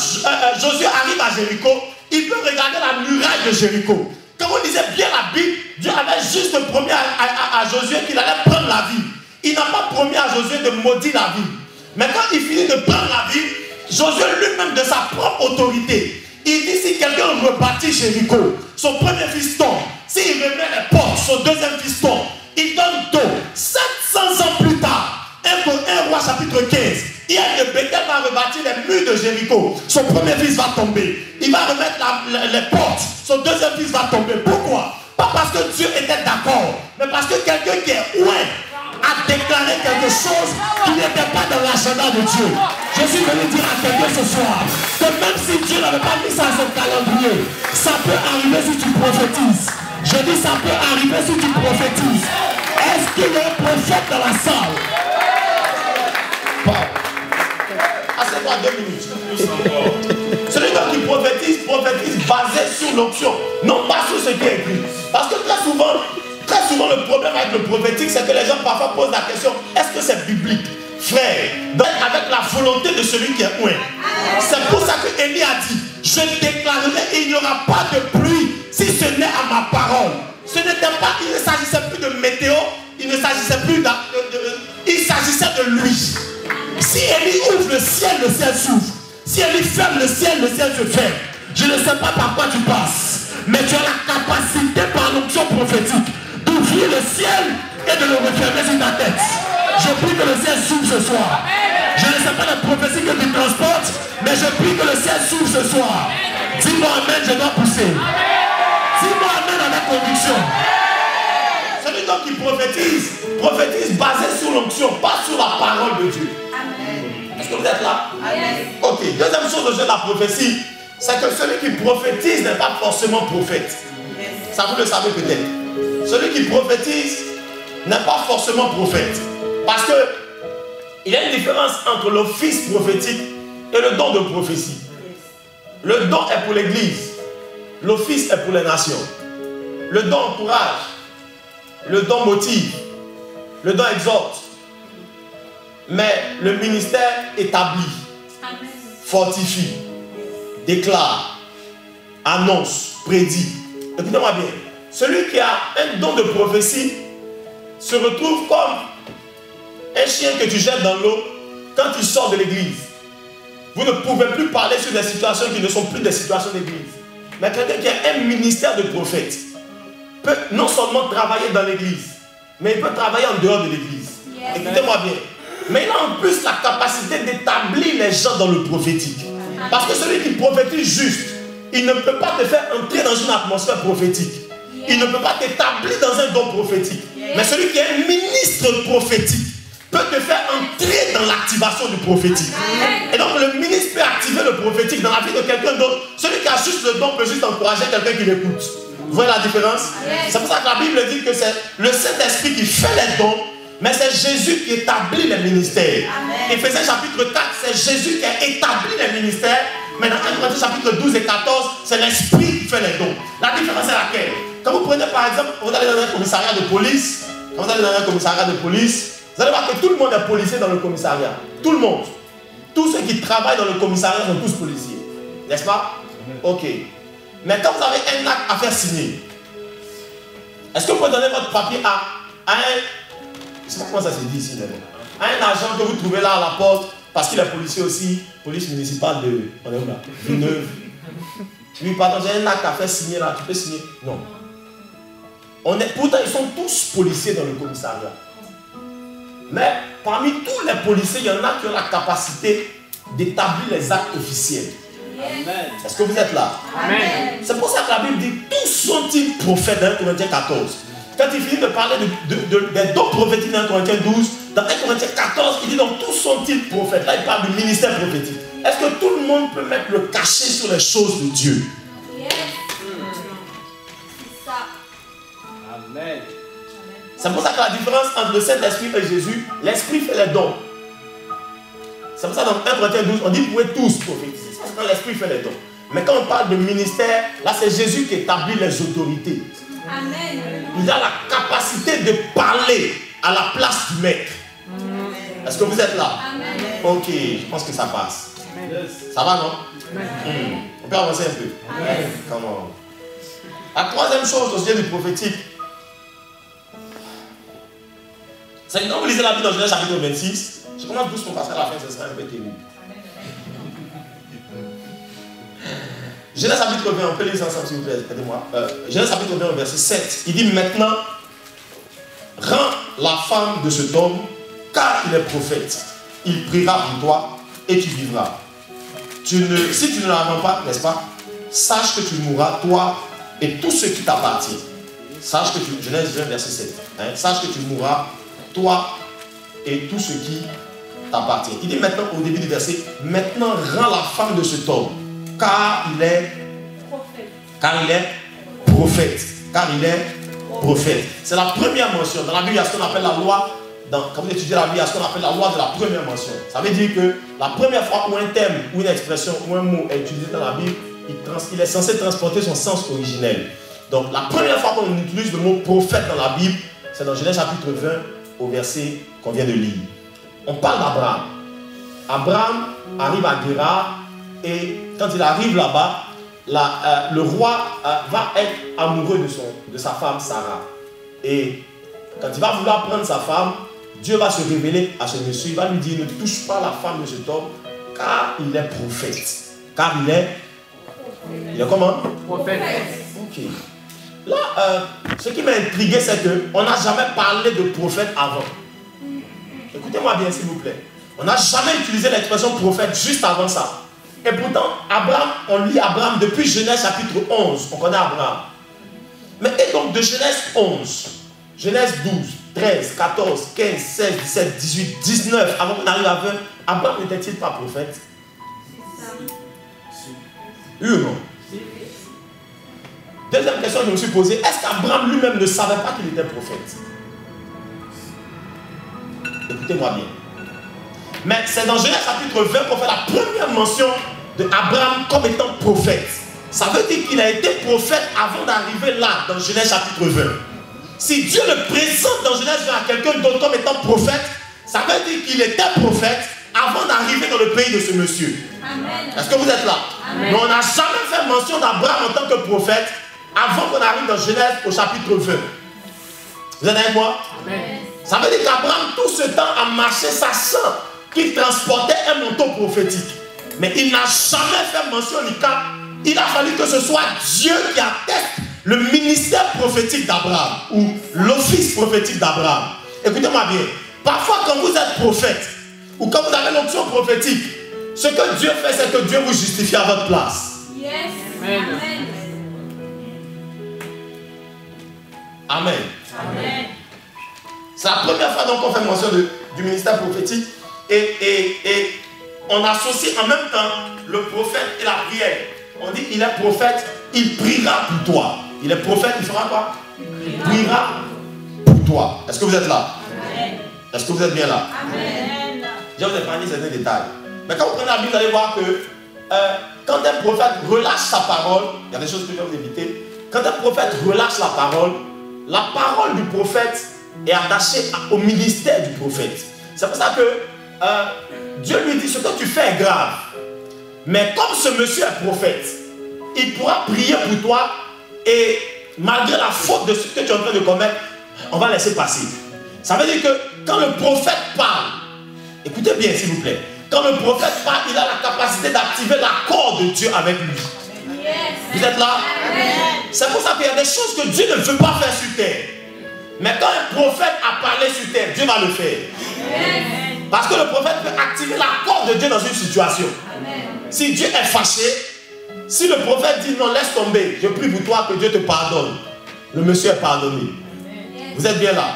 Josué arrive à Jéricho, il peut regarder la muraille de Jéricho. Quand on lisait bien la Bible, Dieu avait juste promis à Josué qu'il allait prendre la ville. Il n'a pas promis à Josué de maudire la ville. Mais quand il finit de prendre la ville, Josué lui-même de sa propre autorité, il dit si quelqu'un rebâtit Jéricho, son premier fils tombe. S'il remet les portes, son deuxième fils tombe. Il donne d'eau. 700 ans plus tard, 1 roi chapitre 15, il y a de Bethel va rebâtir les murs de Jéricho. Son premier fils va tomber. Il va remettre les portes. Son deuxième fils va tomber. Pourquoi? Pas parce que Dieu était d'accord, mais parce que quelqu'un qui est loin a déclaré quelque chose qui n'était pas dans l'agenda de Dieu. Je suis venu dire à quelqu'un ce soir que même si Dieu n'avait pas mis ça à son calendrier, ça peut arriver si tu prophétises. Je dis ça peut arriver si tu prophétises. Est-ce qu'il y a un prophète dans la salle? Assieds-toi 2 minutes. Celui qui prophétise basé sur l'onction, non pas sur ce qui est écrit. Parce que très souvent le problème avec le prophétique, c'est que les gens parfois posent la question, est-ce que c'est biblique? Frère, avec la volonté de celui qui est oint. C'est pour ça que Élie a dit, je déclarerai, il n'y aura pas de pluie si ce n'est à ma parole. Ce n'était pas, il ne s'agissait plus de météo, il ne s'agissait plus il s'agissait de lui. Si Élie ouvre le ciel s'ouvre. Si Élie ferme le ciel se ferme. Je ne sais pas par quoi tu passes, mais tu as la capacité par l'onction prophétique d'ouvrir le ciel et de le refermer sur ta tête. Je prie que le ciel s'ouvre ce soir. Je ne sais pas la prophétie que tu transportes, mais je prie que le ciel s'ouvre ce soir. Dis-moi Amen, je dois pousser. Dis-moi Amen avec conviction. Celui donc qui prophétise basé sur l'onction, pas sur la parole de Dieu. Est-ce que vous êtes là? Ok, deuxième chose au jeu de la prophétie, c'est que celui qui prophétise n'est pas forcément prophète. Ça vous le savez peut-être. Celui qui prophétise n'est pas forcément prophète. Parce que il y a une différence entre l'office prophétique et le don de prophétie. Le don est pour l'église. L'office est pour les nations. Le don encourage. Le don motive. Le don exhorte. Mais le ministère établit, fortifie, déclare, annonce, prédit. Écoutez-moi bien. Celui qui a un don de prophétie se retrouve comme un chien que tu jettes dans l'eau quand il sort de l'église. Vous ne pouvez plus parler sur des situations qui ne sont plus des situations d'église. Mais quelqu'un qui a un ministère de prophète peut non seulement travailler dans l'église, mais il peut travailler en dehors de l'église. Écoutez-moi bien. Mais il a en plus la capacité d'établir les gens dans le prophétique. Parce que celui qui prophétise juste, il ne peut pas te faire entrer dans une atmosphère prophétique. Il ne peut pas t'établir dans un don prophétique. Mais celui qui est un ministre prophétique peut te faire entrer dans l'activation du prophétique. Et donc le ministre peut activer le prophétique dans la vie de quelqu'un d'autre. Celui qui a juste le don peut juste encourager quelqu'un qui l'écoute. Vous voyez la différence? C'est pour ça que la Bible dit que c'est le Saint-Esprit qui fait les dons, mais c'est Jésus qui établit les ministères. Éphésiens chapitre 4, c'est Jésus qui a établi les ministères. Mais dans 1 Corinthiens chapitre 12 et 14, c'est l'Esprit qui fait les dons. La différence est laquelle? Quand vous prenez par exemple, vous allez dans un commissariat de police, vous allez voir que tout le monde est policier dans le commissariat. Tout le monde. Tous ceux qui travaillent dans le commissariat sont tous policiers. N'est-ce pas? Ok. Mais quand vous avez un acte à faire signer, est-ce que vous pouvez donner votre papier à un... Je ne sais pas comment ça se dit ici, à un agent que vous trouvez là à la porte, parce qu'il est policier aussi, police municipale de... On est où là? Villeneuve. Oui, pardon, j'ai un acte à faire signer là, tu peux signer? Non. Pourtant, ils sont tous policiers dans le commissariat. Mais parmi tous les policiers, il y en a qui ont la capacité d'établir les actes officiels. Est-ce que vous êtes là? Amen. C'est pour ça que la Bible dit tous sont-ils prophètes dans 1 Corinthiens 14. Quand il finit de parler des dons prophétiques dans 1 Corinthiens 12, dans 1 Corinthiens 14, il dit donc tous sont-ils prophètes. Là, il parle du ministère prophétique. Est-ce que tout le monde peut mettre le cachet sur les choses de Dieu? Yes. C'est ça. Amen. C'est pour ça que la différence entre le Saint-Esprit et Jésus, l'Esprit fait les dons. C'est pour ça que dans 1 Corinthiens 12, on dit vous pouvez tous prophétiser. C'est quand l'Esprit fait les dons. Mais quand on parle de ministère, là c'est Jésus qui établit les autorités. Amen. Il a la capacité de parler à la place du maître. Est-ce que vous êtes là? Amen. Ok, je pense que ça passe. Ça va, non? On peut avancer un peu. Amen. Comment? La troisième chose au sujet du prophétique, c'est que quand vous lisez la Bible dans Genèse chapitre 26, je commence doucement parce qu'à la fin, ce sera un peu terrible. Genèse chapitre 20, on peut lire ça ensemble s'il vous plaît, aidez-moi. Genèse chapitre 20, verset 7, il dit maintenant, rends la femme de cet homme, car il est prophète. Il priera pour toi et tu vivras. Si tu ne la rends pas, n'est-ce pas, sache que tu mourras, toi et tout ce qui t'appartient. Sache que tu... Genèse 20, verset 7. Sache que tu mourras, toi et tout ce qui t'appartient. Il dit maintenant au début du verset, maintenant rends la femme de cet homme, car il est prophète. Car il est prophète. Car il est prophète. C'est la première mention. Dans la Bible, il y a ce qu'on appelle la loi. Quand vous étudiez la Bible, il y a ce qu'on appelle la loi de la première mention. Ça veut dire que la première fois où un terme, ou une expression, ou un mot est utilisé dans la Bible, il est censé transporter son sens originel. Donc la première fois qu'on utilise le mot prophète dans la Bible, c'est dans Genèse chapitre 20, au verset qu'on vient de lire. On parle d'Abraham. Abraham arrive à Guérar et quand il arrive là-bas, le roi va être amoureux de sa femme Sarah. Et quand il va vouloir prendre sa femme, Dieu va se révéler à ce monsieur. Il va lui dire, ne touche pas la femme de cet homme, car il est prophète. Car il est comment? Prophète. Ok. Là, ce qui m'a intrigué, c'est qu'on n'a jamais parlé de prophète avant. Écoutez-moi bien, s'il vous plaît. On n'a jamais utilisé l'expression prophète juste avant ça. Et pourtant, Abraham, on lit Abraham depuis Genèse chapitre 11. On connaît Abraham. Mais et donc de Genèse 11, Genèse 12, 13, 14, 15, 16, 17, 18, 19, avant qu'on arrive à 20, Abraham n'était-il pas prophète? Oui ou non? Deuxième question que je me suis posée, est-ce qu'Abraham lui-même ne savait pas qu'il était prophète? Écoutez-moi bien. Mais c'est dans Genèse chapitre 20 qu'on fait la première mention d'Abraham comme étant prophète. Ça veut dire qu'il a été prophète avant d'arriver là, dans Genèse chapitre 20. Si Dieu le présente dans Genèse 20 à quelqu'un d'autre comme étant prophète, ça veut dire qu'il était prophète avant d'arriver dans le pays de ce monsieur. Amen. Est-ce que vous êtes là? Amen. Mais on n'a jamais fait mention d'Abraham en tant que prophète avant qu'on arrive dans Genèse au chapitre 20. Vous êtes avec moi? Amen. Ça veut dire qu'Abraham tout ce temps a marché sachant qu'il transportait un manteau prophétique. Mais il n'a jamais fait mention du cas. Il a fallu que ce soit Dieu qui atteste le ministère prophétique d'Abraham ou l'office prophétique d'Abraham. Écoutez-moi bien. Parfois quand vous êtes prophète ou quand vous avez l'onction prophétique, ce que Dieu fait, c'est que Dieu vous justifie à votre place. Yes. Amen. Amen. Amen. C'est la première fois donc qu'on fait mention du ministère prophétique et on associe en même temps le prophète et la prière. On dit il est prophète, il priera pour toi. Il est prophète, il fera quoi? Il priera pour toi. Est-ce que vous êtes là? Amen. Est-ce que vous êtes bien là? Amen. Je vais vous épargner certains détails. Mais quand vous prenez la Bible, vous allez voir que quand un prophète relâche sa parole, il y a des choses que je vais vous éviter. Quand un prophète relâche la parole du prophète est attachée au ministère du prophète. C'est pour ça que Dieu lui dit ce que tu fais est grave. Mais comme ce monsieur est prophète, il pourra prier pour toi et malgré la faute de ce que tu es en train de commettre, on va laisser passer. Ça veut dire que quand le prophète parle, écoutez bien s'il vous plaît, quand le prophète parle, il a la capacité d'activer l'accord de Dieu avec lui. Vous êtes là? C'est pour ça qu'il y a des choses que Dieu ne veut pas faire sur terre. Mais quand un prophète a parlé sur terre, Dieu va le faire. Parce que le prophète peut activer l'accord de Dieu dans une situation. Si Dieu est fâché, si le prophète dit non, laisse tomber, je prie pour toi que Dieu te pardonne, le monsieur est pardonné. Vous êtes bien là?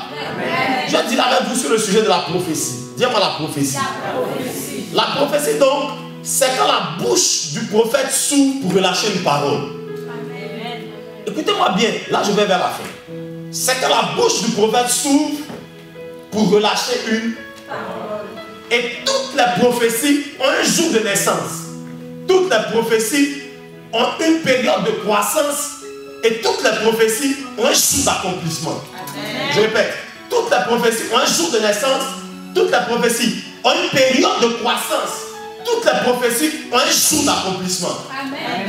Je dis avec vous sur le sujet de la prophétie. Dis-moi la prophétie. La prophétie donc, c'est quand la bouche du prophète s'ouvre pour relâcher une parole. Écoutez-moi bien, là je vais vers la fin. C'est quand la bouche du prophète s'ouvre pour relâcher une parole. Et toutes les prophéties ont un jour de naissance. Toutes les prophéties ont une période de croissance. Et toutes les prophéties ont un jour d'accomplissement. Je répète, toutes les prophéties ont un jour de naissance. Toutes les prophéties ont une période de croissance. Toutes les prophéties ont un jour d'accomplissement.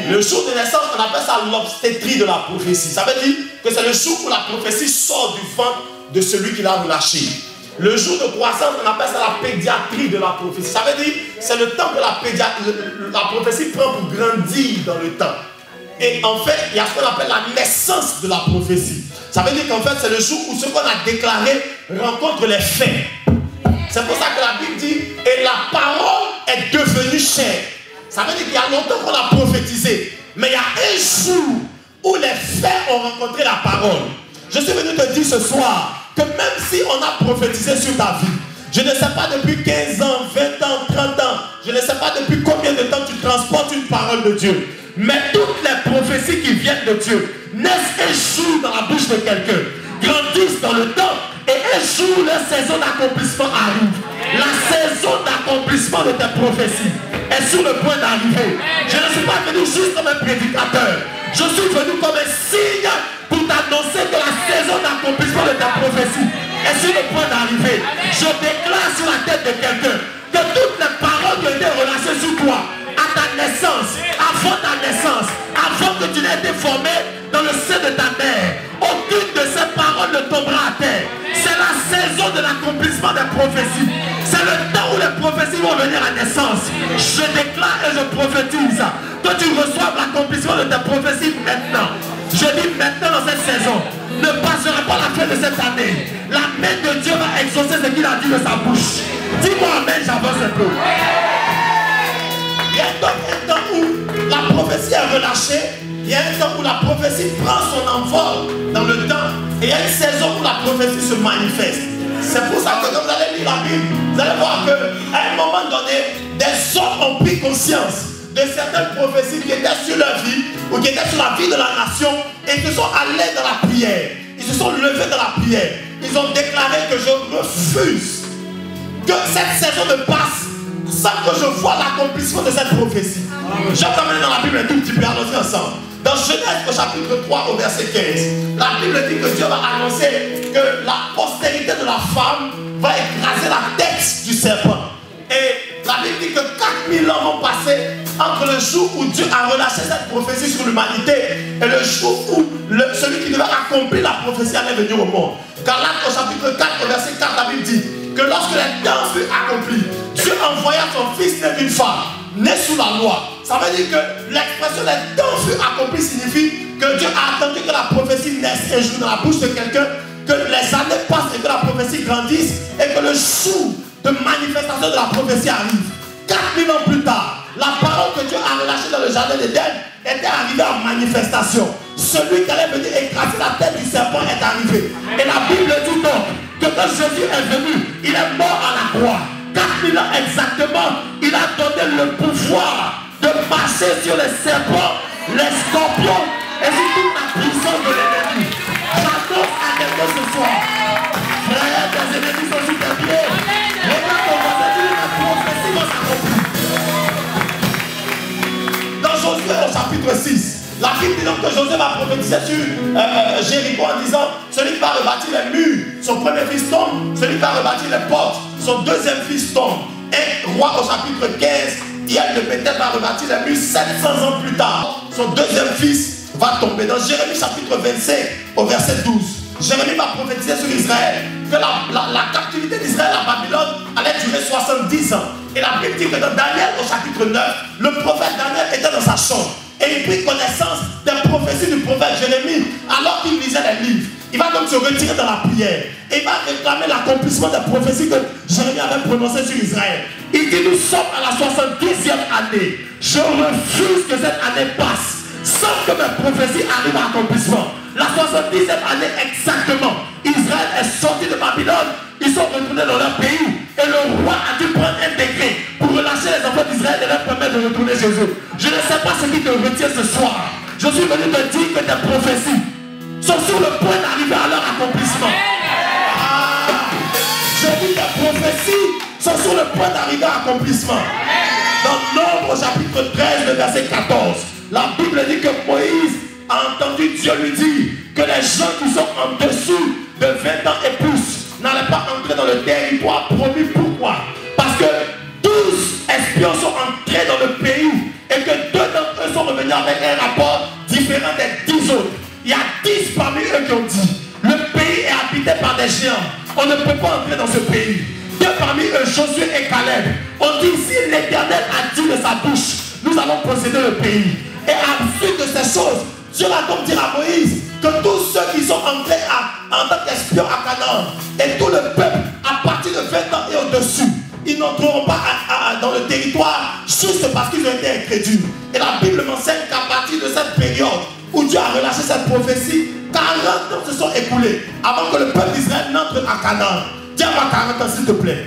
Le jour de naissance, on appelle ça l'obstétrie de la prophétie. Ça veut dire que c'est le jour où la prophétie sort du ventre de celui qui l'a relâché. Le jour de croissance, on appelle ça la pédiatrie de la prophétie. Ça veut dire que c'est le temps que la prophétie prend pour grandir dans le temps. Et en fait, il y a ce qu'on appelle la naissance de la prophétie. Ça veut dire qu'en fait, c'est le jour où ce qu'on a déclaré rencontre les faits. C'est pour ça que la Bible dit, et la parole est devenue chair. Ça veut dire qu'il y a longtemps qu'on a prophétisé. Mais il y a un jour où les faits ont rencontré la parole. Je suis venu te dire ce soir que même si on a prophétisé sur ta vie, je ne sais pas depuis 15 ans, 20 ans, 30 ans, je ne sais pas depuis combien de temps tu transportes une parole de Dieu. Mais toutes les prophéties qui viennent de Dieu naissent un jour dans la bouche de quelqu'un, grandissent dans le temps, et un jour la saison d'accomplissement arrive. La saison d'accomplissement de tes prophéties est sur le point d'arriver. Je ne suis pas venu juste comme un prédicateur. Je suis venu comme un signe pour t'annoncer que la saison d'accomplissement de ta prophétie est sur le point d'arriver. Je déclare sur la tête de quelqu'un que toutes les paroles qui ont été relâchées sur toi à ta naissance, avant ta naissance, avant que tu n'aies été formé dans le sein de ta mère, aucune de ces paroles ne tombera à terre. C'est la saison de l'accomplissement des prophéties. C'est le temps où les prophéties vont venir à naissance. Je déclare et je prophétise que tu reçoives l'accomplissement de tes prophéties maintenant. Je dis maintenant dans cette saison, ne passera pas la fin de cette année. La main de Dieu va exaucer ce qu'il a dit de sa bouche. Dis-moi amen, j'avance un peu. Il y a donc un temps où la prophétie est relâchée. Il y a un temps où la prophétie prend son envol dans le temps. Et il y a une saison où la prophétie se manifeste. C'est pour ça que quand vous allez lire la Bible, vous allez voir qu'à un moment donné, des hommes ont pris conscience de certaines prophéties qui étaient sur leur vie ou qui étaient sur la vie de la nation et qui sont allés dans la prière. Ils se sont levés dans la prière. Ils ont déclaré que je refuse que cette saison ne passe sans que je vois l'accomplissement de cette prophétie. Je vais t'amener dans la Bible un tout petit peu, allons-y ensemble. Dans Genèse au chapitre 3 au verset 15, la Bible dit que Dieu va annoncer que la postérité de la femme va écraser la tête du serpent. Et la Bible dit que 4000 ans vont passer entre le jour où Dieu a relâché cette prophétie sur l'humanité et le jour où celui qui devait accomplir la prophétie allait venir au monde. Car là, au chapitre 4 au verset 4, la Bible dit que lorsque les temps furent accomplis, Dieu envoya son fils né d'une femme, né sous la loi. Ça veut dire que l'expression des temps furent accomplis signifie que Dieu a attendu que la prophétie naisse un jour dans la bouche de quelqu'un, que les années passent et que la prophétie grandisse et que le jour de manifestation de la prophétie arrive. 4000 ans plus tard, la parole que Dieu a relâchée dans le jardin d'Éden était arrivée en manifestation. Celui qui allait venir écraser la tête du serpent est arrivé. Et la Bible dit donc que quand Jésus est venu, il est mort à la croix. 4000 ans exactement, il a donné le pouvoir de marcher sur les serpents, les scorpions et sur toute la puissance de l'ennemi. J'annonce à quelqu'un ce soir, frère, tes ennemis sont sur tes pieds. Regarde ton voisin, dis la prophétie va s'accomplir. Dans Josué au chapitre 6, la Bible dit donc que Josué va prophétiser sur Jéricho en disant: celui qui va rebâtir les murs, son premier fils tombe, celui qui va rebâtir les portes, son deuxième fils tombe. Et roi au chapitre 15, Hier, le Bethel va rebâtir les murs 700 ans plus tard. Son deuxième fils va tomber. Dans Jérémie chapitre 25 au verset 12, Jérémie va prophétiser sur Israël que la captivité d'Israël à Babylone allait durer 70 ans. Et la Bible dit que dans Daniel au chapitre 9, le prophète Daniel était dans sa chambre. Et il prit connaissance des prophéties du prophète Jérémie alors qu'il lisait les livres. Il va donc se retirer dans la prière. Et il va réclamer l'accomplissement des prophéties que Jérémie avait prononcées sur Israël. Il dit, nous sommes à la 70e année. Je refuse que cette année passe sans que mes prophéties arrivent à accomplissement. La 70e année exactement, Israël est sorti de Babylone. Ils sont retournés dans leur pays. Et le roi a dû prendre un décret pour relâcher les enfants d'Israël et leur permettre de retourner chez eux. Je ne sais pas ce qui te retient ce soir. Je suis venu te dire que tes prophéties sont sur le point d'arriver à leur accomplissement. Je dis tes prophéties sont sur le point d'arriver à l'accomplissement. Dans Nombre chapitre 13, le verset 14, la Bible dit que Moïse a entendu Dieu lui dire que les gens qui sont en dessous de 20 ans et plus n'allaient pas entrer dans le territoire promis. Pourquoi? Parce que 12 espions sont entrés dans le pays et que 2 d'entre eux sont revenus avec un rapport différent des 10 autres. Il y a 10 parmi eux qui ont dit le pays est habité par des géants. On ne peut pas entrer dans ce pays. 2 parmi eux, Josué et Caleb, ont dit si l'Éternel a dit de sa bouche, nous allons posséder le pays. Et à la suite de ces choses, Dieu va donc dire à Moïse que tous ceux qui sont entrés en tant qu'espions à Canaan et tout le peuple à partir de 20 ans et au-dessus, ils n'entreront pas dans le territoire juste parce qu'ils ont été incrédules. Et la Bible m'enseigne qu'à partir de cette période où Dieu a relâché cette prophétie, 40 ans se sont écoulés avant que le peuple d'Israël n'entre à Canaan. Dis-moi 40 ans s'il te plaît.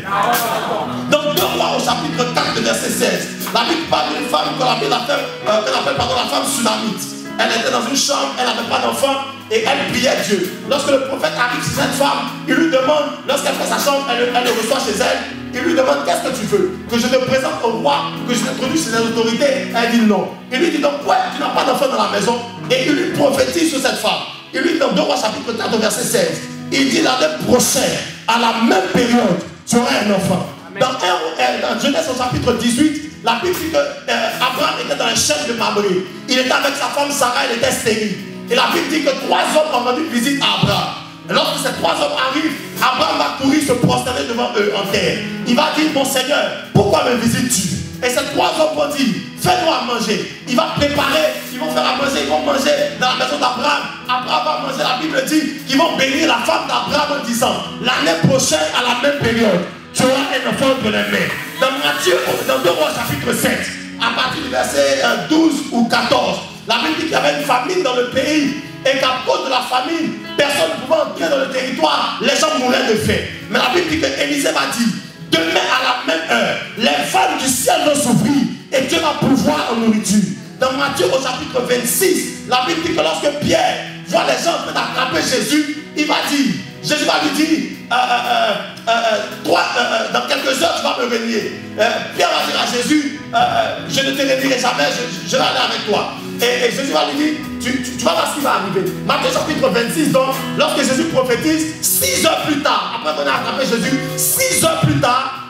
Dans 2 Rois au chapitre 4 verset 16, la Bible parle d'une femme qu'on appelle la femme Sunamite. Elle était dans une chambre, elle n'avait pas d'enfant et elle priait Dieu. Lorsque le prophète arrive chez cette femme, il lui demande, lorsqu'elle fait sa chambre, elle le reçoit chez elle, il lui demande qu'est-ce que tu veux? Que je te présente au roi, que je t'introduise chez les autorités? Elle dit non. Il lui dit donc, ouais, tu n'as pas d'enfant dans la maison. Et il lui prophétise sur cette femme. Il lui dit dans 2 Rois chapitre 4 verset 16, il dit l'année prochaine, à la même période, tu auras un enfant. Dans Genèse au chapitre 18, la Bible dit que Abraham était dans le chef de Mamré. Il était avec sa femme Sarah, il était stérile. Et la Bible dit que 3 hommes ont rendu visite à Abraham. Et lorsque ces 3 hommes arrivent, Abraham va courir se prosterner devant eux en terre. Il va dire, mon Seigneur, pourquoi me visites-tu? Et ces 3 hommes vont dire, fais-nous à manger. Il va préparer, ils vont faire à manger, ils vont manger dans la maison d'Abraham. Abraham va manger, la Bible dit qu'ils vont bénir la femme d'Abraham en disant, l'année prochaine à la même période, tu auras un enfant entre les mains. Dans Matthieu, dans 2 Rois chapitre 7, à partir du verset 12 ou 14, la Bible dit qu'il y avait une famine dans le pays et qu'à cause de la famine, personne ne pouvait entrer dans le territoire, les gens mouraient de faim. Mais la Bible dit que Élisée va dire, demain à la même heure, les vannes du ciel vont s'ouvrir et Dieu va pouvoir en nourriture. Dans Matthieu au chapitre 26, la Bible dit que lorsque Pierre voit les gens en train d'attraper Jésus, il va dire, Jésus va lui dire, toi, dans quelques heures, tu vas me renier. Pierre va dire à Jésus, je ne te renierai jamais, je vais aller avec toi. Et Jésus va lui dire, tu vas voir ce qui va arriver. Matthieu chapitre 26, donc, lorsque Jésus prophétise, 6 heures plus tard, après qu'on a attrapé Jésus, 6 heures plus tard,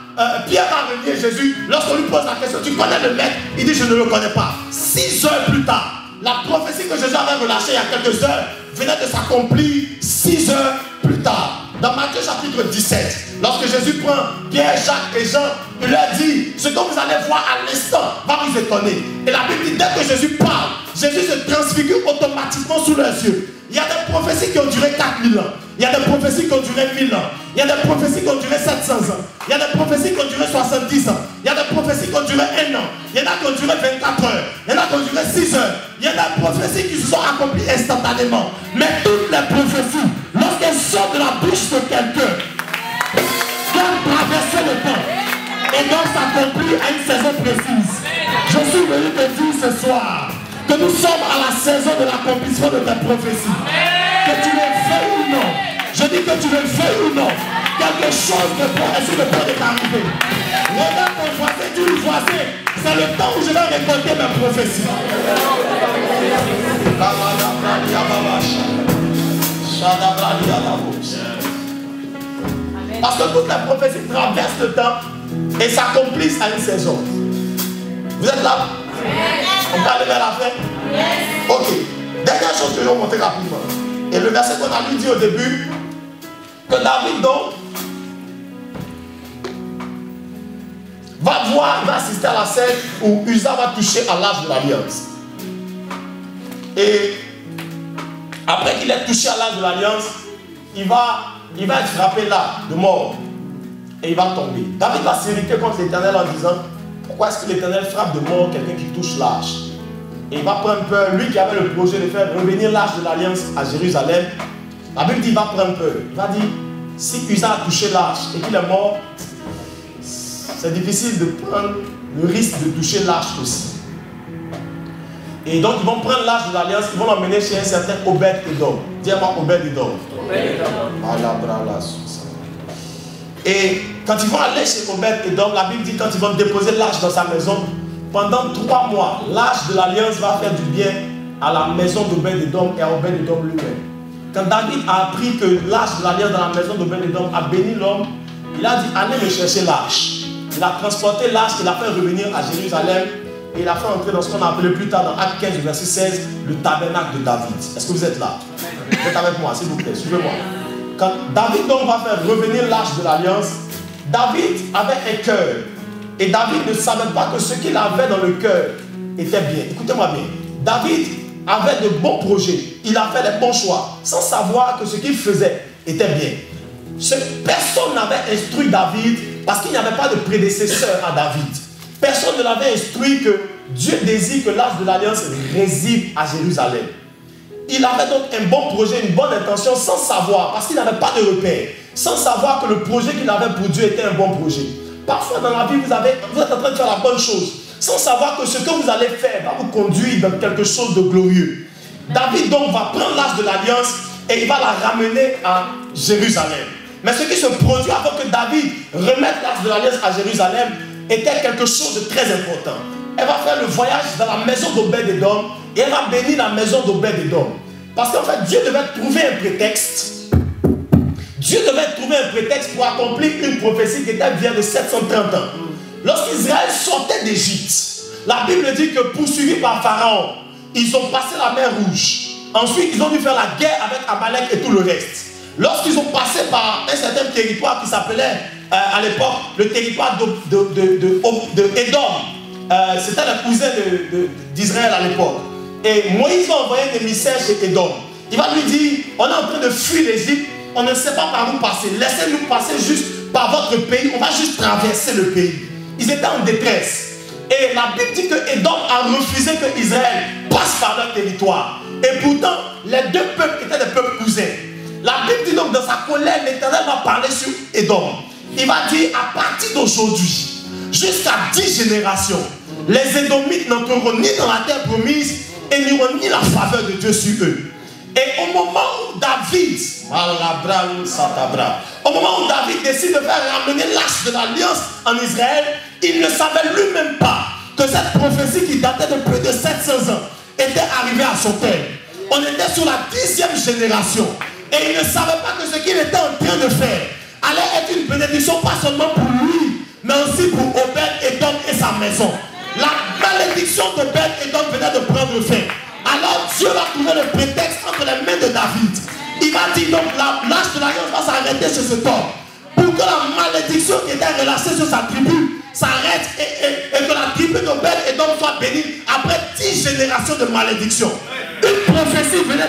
Pierre va renier Jésus. Lorsqu'on lui pose la question, tu connais le maître? Il dit, je ne le connais pas. 6 heures plus tard, la prophétie que Jésus avait relâchée il y a quelques heures venait de s'accomplir 6 heures plus tard. Dans Matthieu chapitre 17, lorsque Jésus prend Pierre, Jacques et Jean, il leur dit, ce que vous allez voir à l'instant va vous étonner. Et la Bible dit, dès que Jésus parle, Jésus se transfigure automatiquement sous leurs yeux. Il y a des prophéties qui ont duré 4000 ans. Il y a des prophéties qui ont duré 1000 ans. Il y a des prophéties qui ont duré 700 ans. Il y a des prophéties qui ont duré 70 ans. Il y a des prophéties qui ont duré 1 an. Il y en a qui ont duré 24 heures. Il y en a qui ont duré 6 heures. Il y en a des prophéties qui se sont accomplies instantanément. Mais toutes les prophéties, lorsqu'elles sortent de la bouche de quelqu'un, doivent traverser le temps et doivent s'accomplir à une saison précise. Je suis venu te dire ce soir que nous sommes à la saison de l'accomplissement de tes prophéties. Que tu le veuilles ou non, je dis que tu le veuilles ou non, quelque chose de bon est sur le point de t'arriver. Regarde ton voisin, dis le voisin, c'est le temps où je vais récolter mes prophéties. Parce que toutes les prophéties traversent le temps et s'accomplissent à une saison. Vous êtes là? On va aller vers la fin? Ok. Dernière chose que je vais vous montrer rapidement. Et le verset qu'on a lu dit au début, que David donc va voir, il va assister à la scène où Uza va toucher à l'âge de l'alliance. Et après qu'il ait touché à l'âge de l'alliance, il va être frappé là, de mort. Et il va tomber. David va s'irriter contre l'Éternel en disant, pourquoi est-ce que l'Éternel frappe de mort quelqu'un qui touche l'âge? Et il va prendre peur, lui qui avait le projet de faire revenir l'âge de l'alliance à Jérusalem. La Bible dit, il va prendre peur. Il va dire, si Uza a touché l'âge et qu'il est mort, c'est difficile de prendre le risque de toucher l'arche aussi. Et donc ils vont prendre l'arche de l'alliance, ils vont l'emmener chez un certain Obed-Edom. Dis-moi Obed-Edom. Et quand ils vont aller chez Obed-Edom, la Bible dit quand ils vont déposer l'arche dans sa maison, pendant 3 mois, l'arche de l'alliance va faire du bien à la maison d'Obed-Edom et à Obed-Edom lui-même. Quand David a appris que l'arche de l'alliance dans la maison d'Obed-Edom a béni l'homme, il a dit allez me chercher l'arche. Il a transporté l'arche, il a fait revenir à Jérusalem et il a fait entrer dans ce qu'on a appelé plus tard dans Acte 15, verset 16, le tabernacle de David. Est-ce que vous êtes là? Vous êtes avec moi, s'il vous plaît, suivez-moi. Quand David donc va faire revenir l'arche de l'alliance, David avait un cœur. Et David ne savait pas que ce qu'il avait dans le cœur était bien. Écoutez-moi bien. David avait de bons projets. Il a fait les bons choix, sans savoir que ce qu'il faisait était bien. Personne n'avait instruit David, parce qu'il n'y avait pas de prédécesseur à David. Personne ne l'avait instruit que Dieu désire que l'arche de l'alliance réside à Jérusalem. Il avait donc un bon projet, une bonne intention, sans savoir, parce qu'il n'avait pas de repère, sans savoir que le projet qu'il avait pour Dieu était un bon projet. Parfois dans la vie, vous êtes en train de faire la bonne chose, sans savoir que ce que vous allez faire va vous conduire dans quelque chose de glorieux. David donc va prendre l'arche de l'alliance et il va la ramener à Jérusalem. Mais ce qui se produit avant que David remette l'arche de l'alliance à Jérusalem était quelque chose de très important. Elle va faire le voyage dans la maison d'Obed-Edom et elle va bénir la maison d'Obed-Edom. Parce qu'en fait, Dieu devait trouver un prétexte. Dieu devait trouver un prétexte pour accomplir une prophétie qui était vieille de 730 ans. Lorsqu'Israël sortait d'Égypte, la Bible dit que poursuivis par Pharaon, ils ont passé la mer Rouge. Ensuite, ils ont dû faire la guerre avec Amalek et tout le reste. Lorsqu'ils ont passé par un certain territoire qui s'appelait à l'époque le territoire d'Édom, c'était le cousin d'Israël à l'époque. Et Moïse va envoyer des émissaires chez Édom. Il va lui dire, on est en train de fuir l'Égypte, on ne sait pas par où passer. Laissez-nous passer juste par votre pays, on va juste traverser le pays. Ils étaient en détresse. Et la Bible dit que Édom a refusé que Israël passe par leur territoire. Et pourtant, les deux peuples étaient des peuples cousins. La Bible dit donc dans sa colère, l'Éternel va parler sur Édom. Il va dire à partir d'aujourd'hui, jusqu'à 10 générations, les Édomites n'entreront ni dans la terre promise et n'auront ni la faveur de Dieu sur eux. Et au moment où David, décide de faire ramener l'arche de l'alliance en Israël, il ne savait lui-même pas que cette prophétie qui datait de plus de 700 ans était arrivée à son terme. On était sur la 10e génération. Et il ne savait pas que ce qu'il était en train de faire allait être une bénédiction pas seulement pour lui, mais aussi pour Obed-Edom et sa maison. La malédiction d'Obed-Edom venait de prendre fin. Alors Dieu va trouver le prétexte entre les mains de David. Il va dire donc l'arche de l'alliance va s'arrêter chez cet homme. Pour que la malédiction qui était relâchée sur sa tribu s'arrête et que la tribu d'Obed-Edom soit bénie après 10 générations de malédiction. Une prophétie venait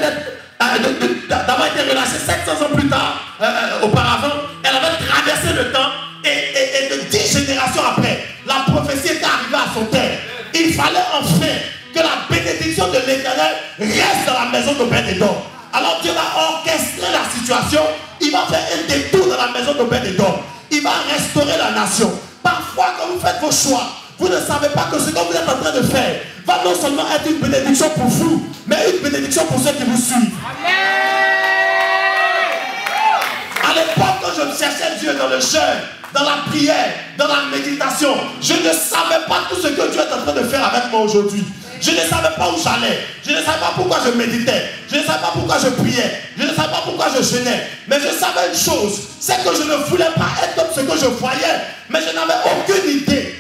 d'avoir été relâchée 700 ans plus tard, auparavant. Elle avait traversé le temps et de 10 générations après, la prophétie était arrivée à son terme. Il fallait enfin que la bénédiction de l'Éternel reste dans la maison d'Obed-Edom. Alors Dieu va orchestrer la situation. Il va faire un détour dans la maison d'Obed-Edom. Il va restaurer la nation. Parfois, quand vous faites vos choix, vous ne savez pas que ce que vous êtes en train de faire va non seulement être une bénédiction pour vous, mais une bénédiction pour ceux qui vous suivent. À l'époque, quand je cherchais Dieu dans le jeûne, dans la prière, dans la méditation, je ne savais pas tout ce que Dieu est en train de faire avec moi aujourd'hui. Je ne savais pas où j'allais. Je ne savais pas pourquoi je méditais. Je ne savais pas pourquoi je priais. Je ne savais pas pourquoi je jeûnais. Mais je savais une chose, c'est que je ne voulais pas être comme ce que je voyais. Mais je n'avais aucune idée.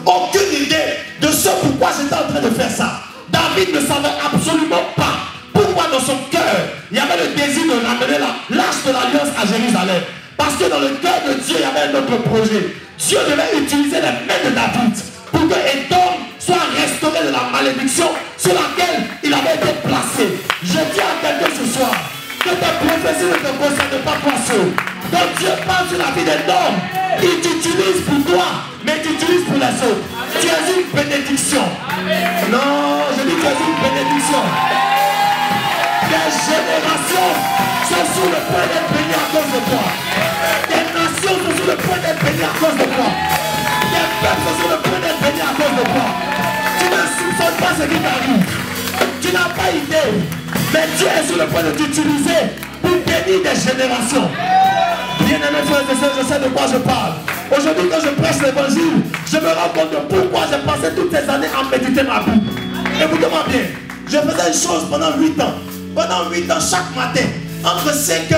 aucune idée de ce pourquoi j'étais en train de faire ça. David ne savait absolument pas pourquoi dans son cœur, il y avait le désir de ramener l'arche de l'alliance à Jérusalem. Parce que dans le cœur de Dieu, il y avait un autre projet. Dieu devait utiliser les mains de David pour que Édom soit restauré de la malédiction sur laquelle il avait été placé. Je dis à quelqu'un ce soir que tes prophéties ne te concernent pas toi seul. Quand Dieu parle sur la vie d'Édom, il t'utilise pour toi, mais il t'utilise pour les autres. Tu es une bénédiction. Non, je dis que tu es une bénédiction. Des générations sont sur le point d'être bénies à cause de toi. Des nations sont sur le point d'être bénies à cause de toi. Des peuples sont sur le point d'être bénis à cause de toi. Tu ne soupçonnes pas ce qui t'arrive. Tu n'as pas idée. Mais Dieu est sur le point de t'utiliser pour bénir des générations. Bien-aimés frères et sœurs, je sais de quoi je parle. Aujourd'hui, quand je prêche l'évangile, je me rends compte de pourquoi j'ai passé toutes ces années à méditer ma Bible. Écoutez-moi bien. Je faisais une chose pendant 8 ans. Pendant 8 ans, chaque matin, entre 5h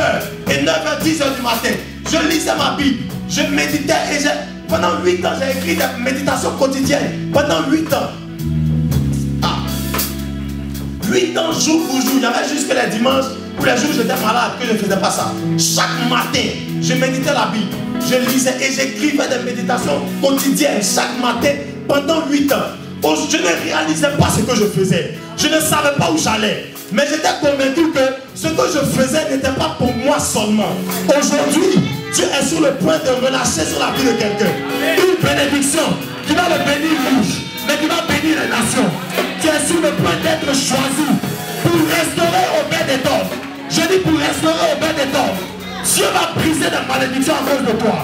et 9h, 10h du matin, je lisais ma Bible. Je méditais et pendant 8 ans, j'ai écrit des méditations quotidiennes. Pendant 8 ans. 8 ans, jour pour jour. Il y avait juste que les dimanches ou les jours où j'étais malade que je ne faisais pas ça. Chaque matin, je méditais la Bible. Je lisais et j'écrivais des méditations quotidiennes chaque matin pendant 8 ans. Je ne réalisais pas ce que je faisais. Je ne savais pas où j'allais. Mais j'étais convaincu que ce que je faisais n'était pas pour moi seulement. Aujourd'hui, Dieu est sur le point de relâcher sur la vie de quelqu'un une bénédiction qui va le bénir lui, mais qui va bénir les nations. Tu es sur le point d'être choisi pour restaurer au Père des torts. Je dis pour restaurer au Père des torts. Dieu va briser la malédiction à cause de toi.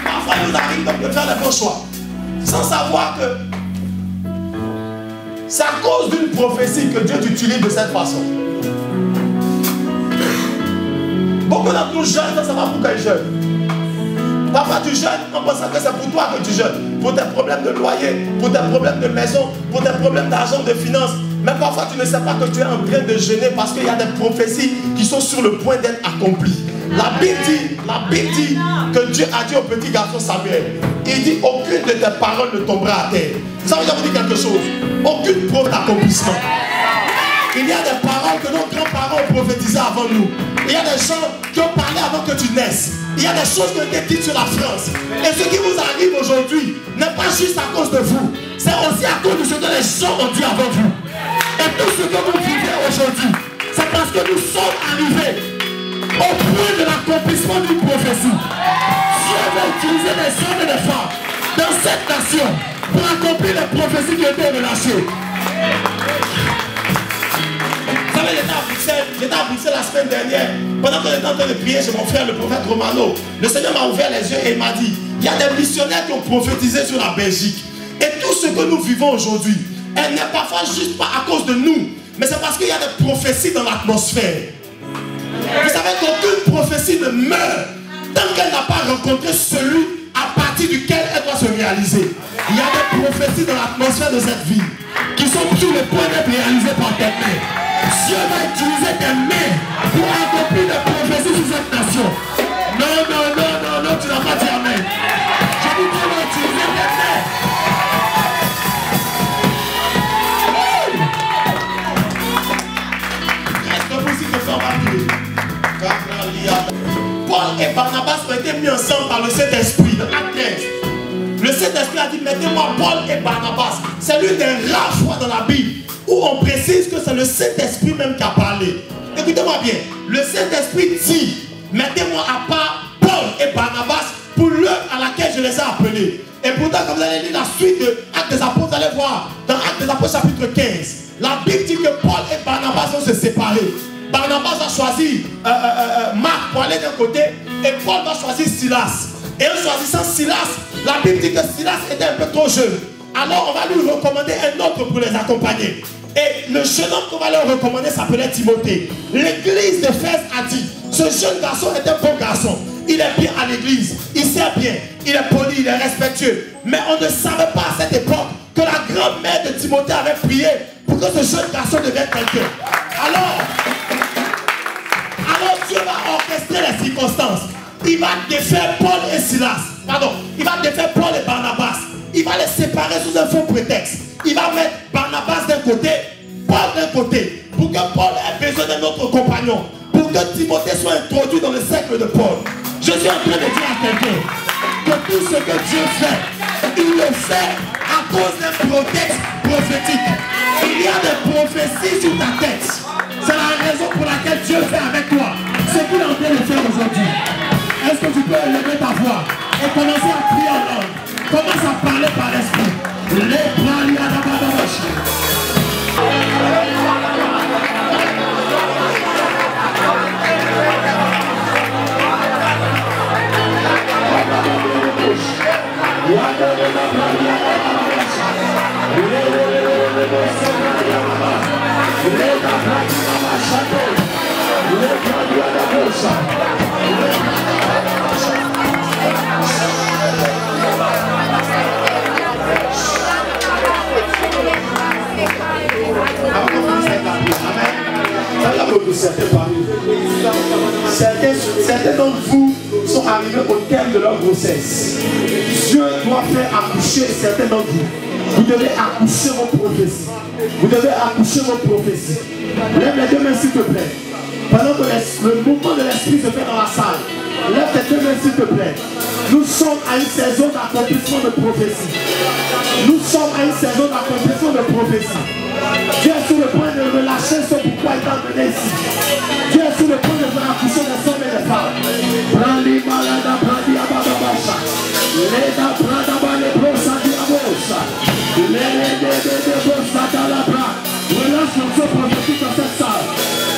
Parfois, il nous arrive donc de faire les bons choix sans savoir que c'est à cause d'une prophétie que Dieu t'utilise de cette façon. Beaucoup d'entre nous jeûnent sans savoir pourquoi ils jeûnent. Parfois tu jeûnes en pensant que c'est pour toi que tu jeûnes. Pour tes problèmes de loyer, pour tes problèmes de maison, pour tes problèmes d'argent, de finances. Mais parfois tu ne sais pas que tu es en train de jeûner parce qu'il y a des prophéties qui sont sur le point d'être accomplies. La Bible dit que Dieu a dit au petit garçon Samuel, il dit aucune de tes paroles ne tombera à terre. Ça veut dire quelque chose. Aucune preuve d'accomplissement. Il y a des paroles que nos grands-parents ont prophétisées avant nous. Il y a des gens qui ont parlé avant que tu naisses. Il y a des choses qui ont été dites sur la France. Et ce qui vous arrive aujourd'hui n'est pas juste à cause de vous. C'est aussi à cause de ce que les gens ont dit avant vous. Et tout ce que vous vivez aujourd'hui, c'est parce que nous sommes arrivés au point de l'accomplissement d'une prophétie. Dieu va utiliser des hommes et des femmes dans cette nation pour accomplir les prophéties qui ont été relâchées. Vous savez, j'étais à Bruxelles la semaine dernière. Pendant que j'étais en train de prier chez mon frère, le prophète Romano, le Seigneur m'a ouvert les yeux et il m'a dit, il y a des missionnaires qui ont prophétisé sur la Belgique. Et tout ce que nous vivons aujourd'hui, elle n'est parfois juste pas à cause de nous, mais c'est parce qu'il y a des prophéties dans l'atmosphère. Vous savez qu'aucune prophétie ne meurt tant qu'elle n'a pas rencontré celui à partir duquel elle doit se réaliser. Il y a des prophéties dans l'atmosphère de cette vie qui sont sur le point d'être réalisées par tes mains. Dieu va utiliser tes mains pour accomplir des prophéties sur cette nation. Non, tu n'as pas dit amen. Je dis Dieu va utiliser tes mains. Paul et Barnabas ont été mis ensemble par le Saint-Esprit dans Acte 15. Le Saint-Esprit a dit, mettez-moi Paul et Barnabas. C'est l'une des rares fois dans la Bible où on précise que c'est le Saint-Esprit même qui a parlé. Écoutez-moi bien, le Saint-Esprit dit, mettez-moi à part Paul et Barnabas pour l'œuvre à laquelle je les ai appelés. Et pourtant, quand vous allez lire la suite de Actes des Apôtres, vous allez voir, dans Actes des Apôtres chapitre 15, la Bible dit que Paul et Barnabas vont se séparer. Barnabas va choisir Marc pour aller d'un côté et Paul va choisir Silas. Et en choisissant Silas, la Bible dit que Silas était un peu trop jeune. Alors on va lui recommander un autre pour les accompagner. Et le jeune homme qu'on va leur recommander s'appelait Timothée. L'église d'Éphèse a dit, ce jeune garçon est un bon garçon. Il est bien à l'église, il sert bien, il est poli, il est respectueux. Mais on ne savait pas à cette époque que la grand-mère de Timothée avait prié pour que ce jeune garçon devienne quelqu'un. Alors Dieu va orchestrer les circonstances. Il va défaire Paul et Silas. préparer sous un faux prétexte. Il va mettre Barnabas d'un côté, Paul d'un côté, pour que Paul ait besoin d'un autre compagnon, pour que Timothée soit introduit dans le cercle de Paul. Je suis en train de dire à quelqu'un que tout ce que Dieu fait, il le fait à cause d'un prétexte prophétique. Il y a des prophéties sur ta tête. C'est la raison pour laquelle Dieu fait avec toi ce qu'il est en train de faire aujourd'hui. Est-ce que tu peux élever ta voix et commencer à prier en langue? Commence à parler par l'esprit. Les plans, il y a la babache. Certains d'entre vous sont arrivés au terme de leur grossesse. Dieu doit faire accoucher certains d'entre vous. Vous devez accoucher vos prophéties. Vous devez accoucher vos prophéties. Lève les deux mains s'il te plaît. Pendant que le mouvement de l'esprit se fait dans la salle, lève tes deux mains s'il te plaît. Nous sommes à une saison d'accomplissement de prophétie. Nous sommes à une saison d'accomplissement de prophétie. Dieu est sur le point de relâcher ce pourquoi il t'a amené ici. Dieu est sur le point de faire accoucher des hommes et des femmes. Brandi malada brandi abababasha. Leda brada bale brosa diabosa. Lede de brosa dalabra. Relâche l'onction prophétique dans cette salle.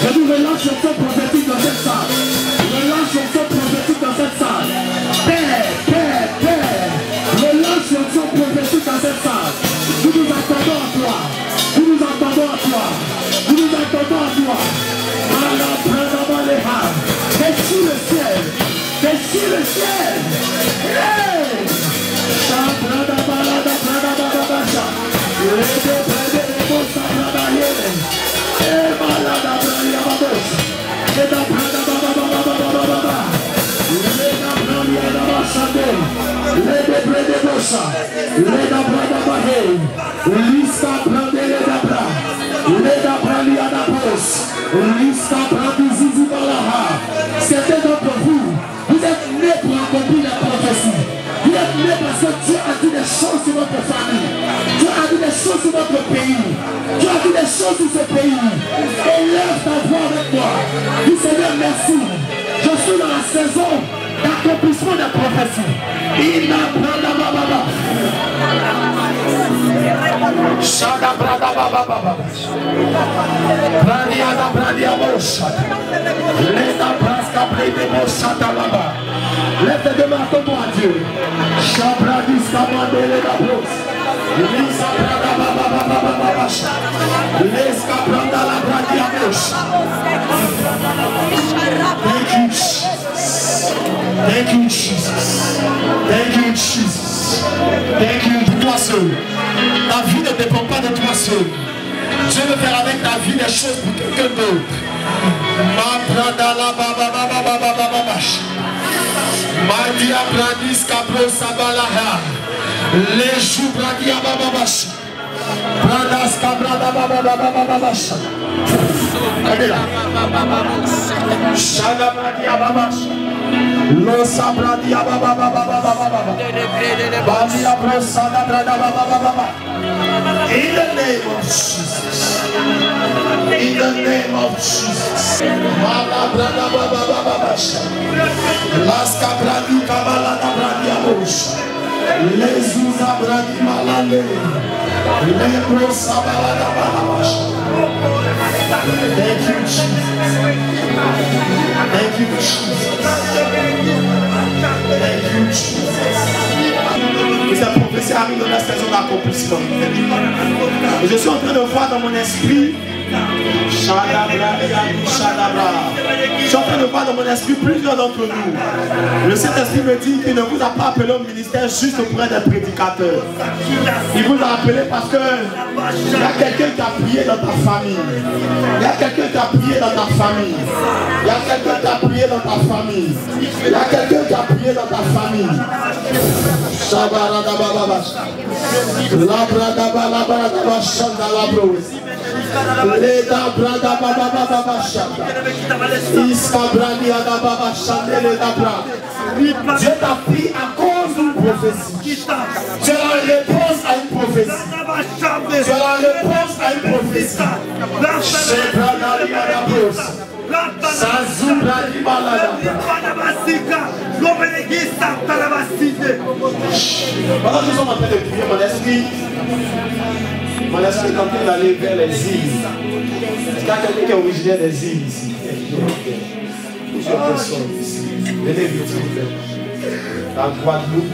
Je vous relâche l'onction prophétique dans cette salle. Relâche l'onction prophétique dans cette salle. Père, relâche l'onction prophétique dans cette salle. Nous nous attendons à toi. Nous nous attendons à toi. Nous nous attendons à toi. Déchire le ciel. Déchire le ciel. Certains d'entre vous, vous êtes nés pour accomplir la prophétie. Vous êtes nés parce que Dieu a dit des choses sur votre famille. Dieu a dit des choses sur votre pays. Dieu a dit des choses sur ce pays. Élève ta voix avec moi. Dis Seigneur, merci. Je suis dans la saison d'accomplissement des prophéties. Il n'a pas la baba. Shada brada baba baba. Bradiada bradiabosa. Leda braska bredebosa baba. Lève tes deux mains, attends-toi à Dieu. Chabradis kamandele da bros. Lisa brada baba baba baba. Leska brada la bradiabosa. Thank you, Jesus. Thank you, Jesus. Thank you, Jesus. Thank you pour toi seul. Ta vie ne dépend pas de toi seul. Dieu veut faire avec ta vie des choses pour quelqu'un d'autre. Ma prada la baba baba baba baba. Ma dia pradis kabro sabalaha. Les joues bradia baba baba. Pradas kabrada baba baba baba. Allez là. Shada bradia baba. Losa bradia baba baba baba baba. Badia brosada brada baba baba. In the name of Jesus. In the name of Jesus. Mala brada baba baba. Las kabradi kabala da bradia bosh. Les uza bradi malale. Les brosa bala da baba. Thank you, Jesus. Thank you, Jesus. Thank you, Jesus. Cette prophétie arrive dans la saison d'accomplissement. Et je suis en train de voir dans mon esprit Je suis en train de voir dans mon esprit plusieurs d'entre nous. Le Saint-Esprit me dit qu'il ne vous a pas appelé au ministère juste auprès des prédicateurs. Il vous a appelé parce que il y a quelqu'un qui a prié dans ta famille. Il y a quelqu'un qui a prié dans ta famille. Il y a quelqu'un qui a prié dans ta famille. Il y a quelqu'un qui a prié dans ta famille. Dieu t'a pris à cause d'une prophétie. Tu as la réponse à une prophétie. Tu as la réponse à une prophétie. Pendant que nous sommes en train de prier, mon esprit est en train d'aller vers les îles. Est-ce qu'il y a quelqu'un qui est originaire des îles ici? Plusieurs personnes ici. Venez vite, s'il vous plaît. La Guadeloupe,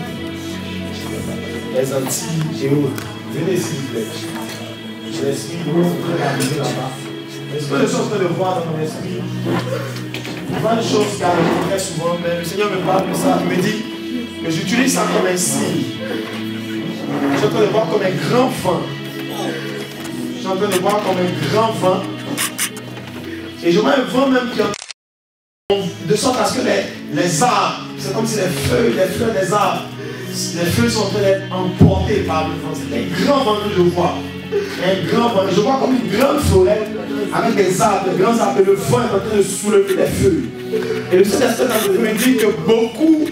les Antilles et autres. Venez, s'il vous plaît. Je l'esprit est en train d'arriver là-bas. Est-ce que je suis en train de voir dans mon esprit? Il y a une chose qui arrive très souvent, mais le Seigneur me parle de ça. Il me dit que j'utilise ça comme un signe. Je suis en train de voir comme un grand vent. Je suis en train de voir comme un grand vent. Et je vois un vent même qui de sorte à ce que les arbres, c'est comme si les feuilles, les fleurs des arbres, les feuilles sont en train d'être emportées par le vent. C'est un grand vent que je vois. Un grand vent. Je vois comme une grande forêt avec des arbres, des grands arbres, et le vent est en train de soulever les feuilles. Et le Saint-Esprit me dit que beaucoup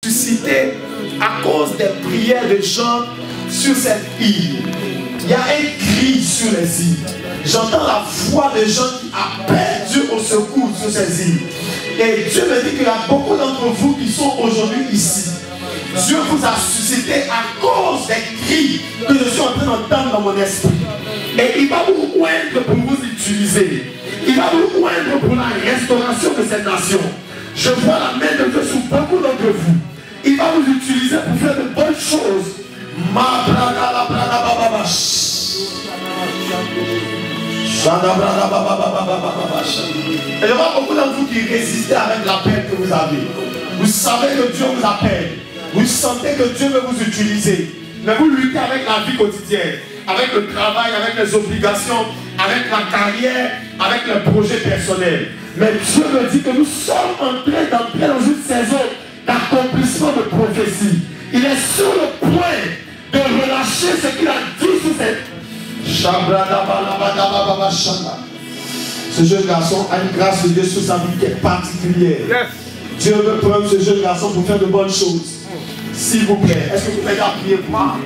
suscité à cause des prières de gens sur cette île. Il y a un cri sur les îles. J'entends la voix de gens qui appellent Dieu au secours sur ces îles. Et Dieu me dit qu'il y a beaucoup d'entre vous qui sont aujourd'hui ici. Dieu vous a suscité à cause des cris que je suis en train d'entendre dans mon esprit. Et il va vous oindre pour vous utiliser. Il va vous oindre pour la restauration de cette nation. Je vois la main de Dieu sur beaucoup d'entre vous. Il va vous utiliser pour faire de bonnes choses. Et je vois beaucoup d'entre vous qui résistez avec l'appel que vous avez. Vous savez que Dieu vous appelle. Vous sentez que Dieu veut vous utiliser. Mais vous luttez avec la vie quotidienne, avec le travail, avec les obligations, avec la carrière, avec les projets personnels. Mais Dieu me dit que nous sommes en train d'entrer dans une saison d'accomplissement de prophétie. Il est sur le point de relâcher ce qu'il a dit sur cette... Ce jeune garçon a une grâce de Dieu sur sa vie qui est particulière. Yes. Dieu veut prendre ce jeune garçon pour faire de bonnes choses. S'il vous plaît, est-ce que vous pouvez appuyer pour moi?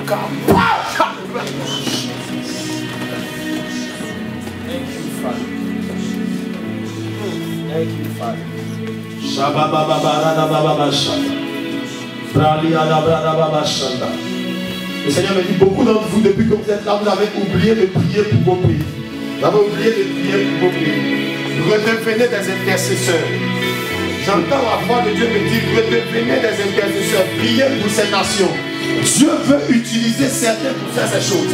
Le Seigneur me dit, beaucoup d'entre vous, depuis que vous êtes là, vous avez oublié de prier pour vos pays. Vous avez oublié de prier pour vos pays. Redevenez des intercesseurs. J'entends la voix de Dieu me dire, redevenez des intercesseurs. Priez pour ces nations. Dieu veut utiliser certains pour faire ces choses.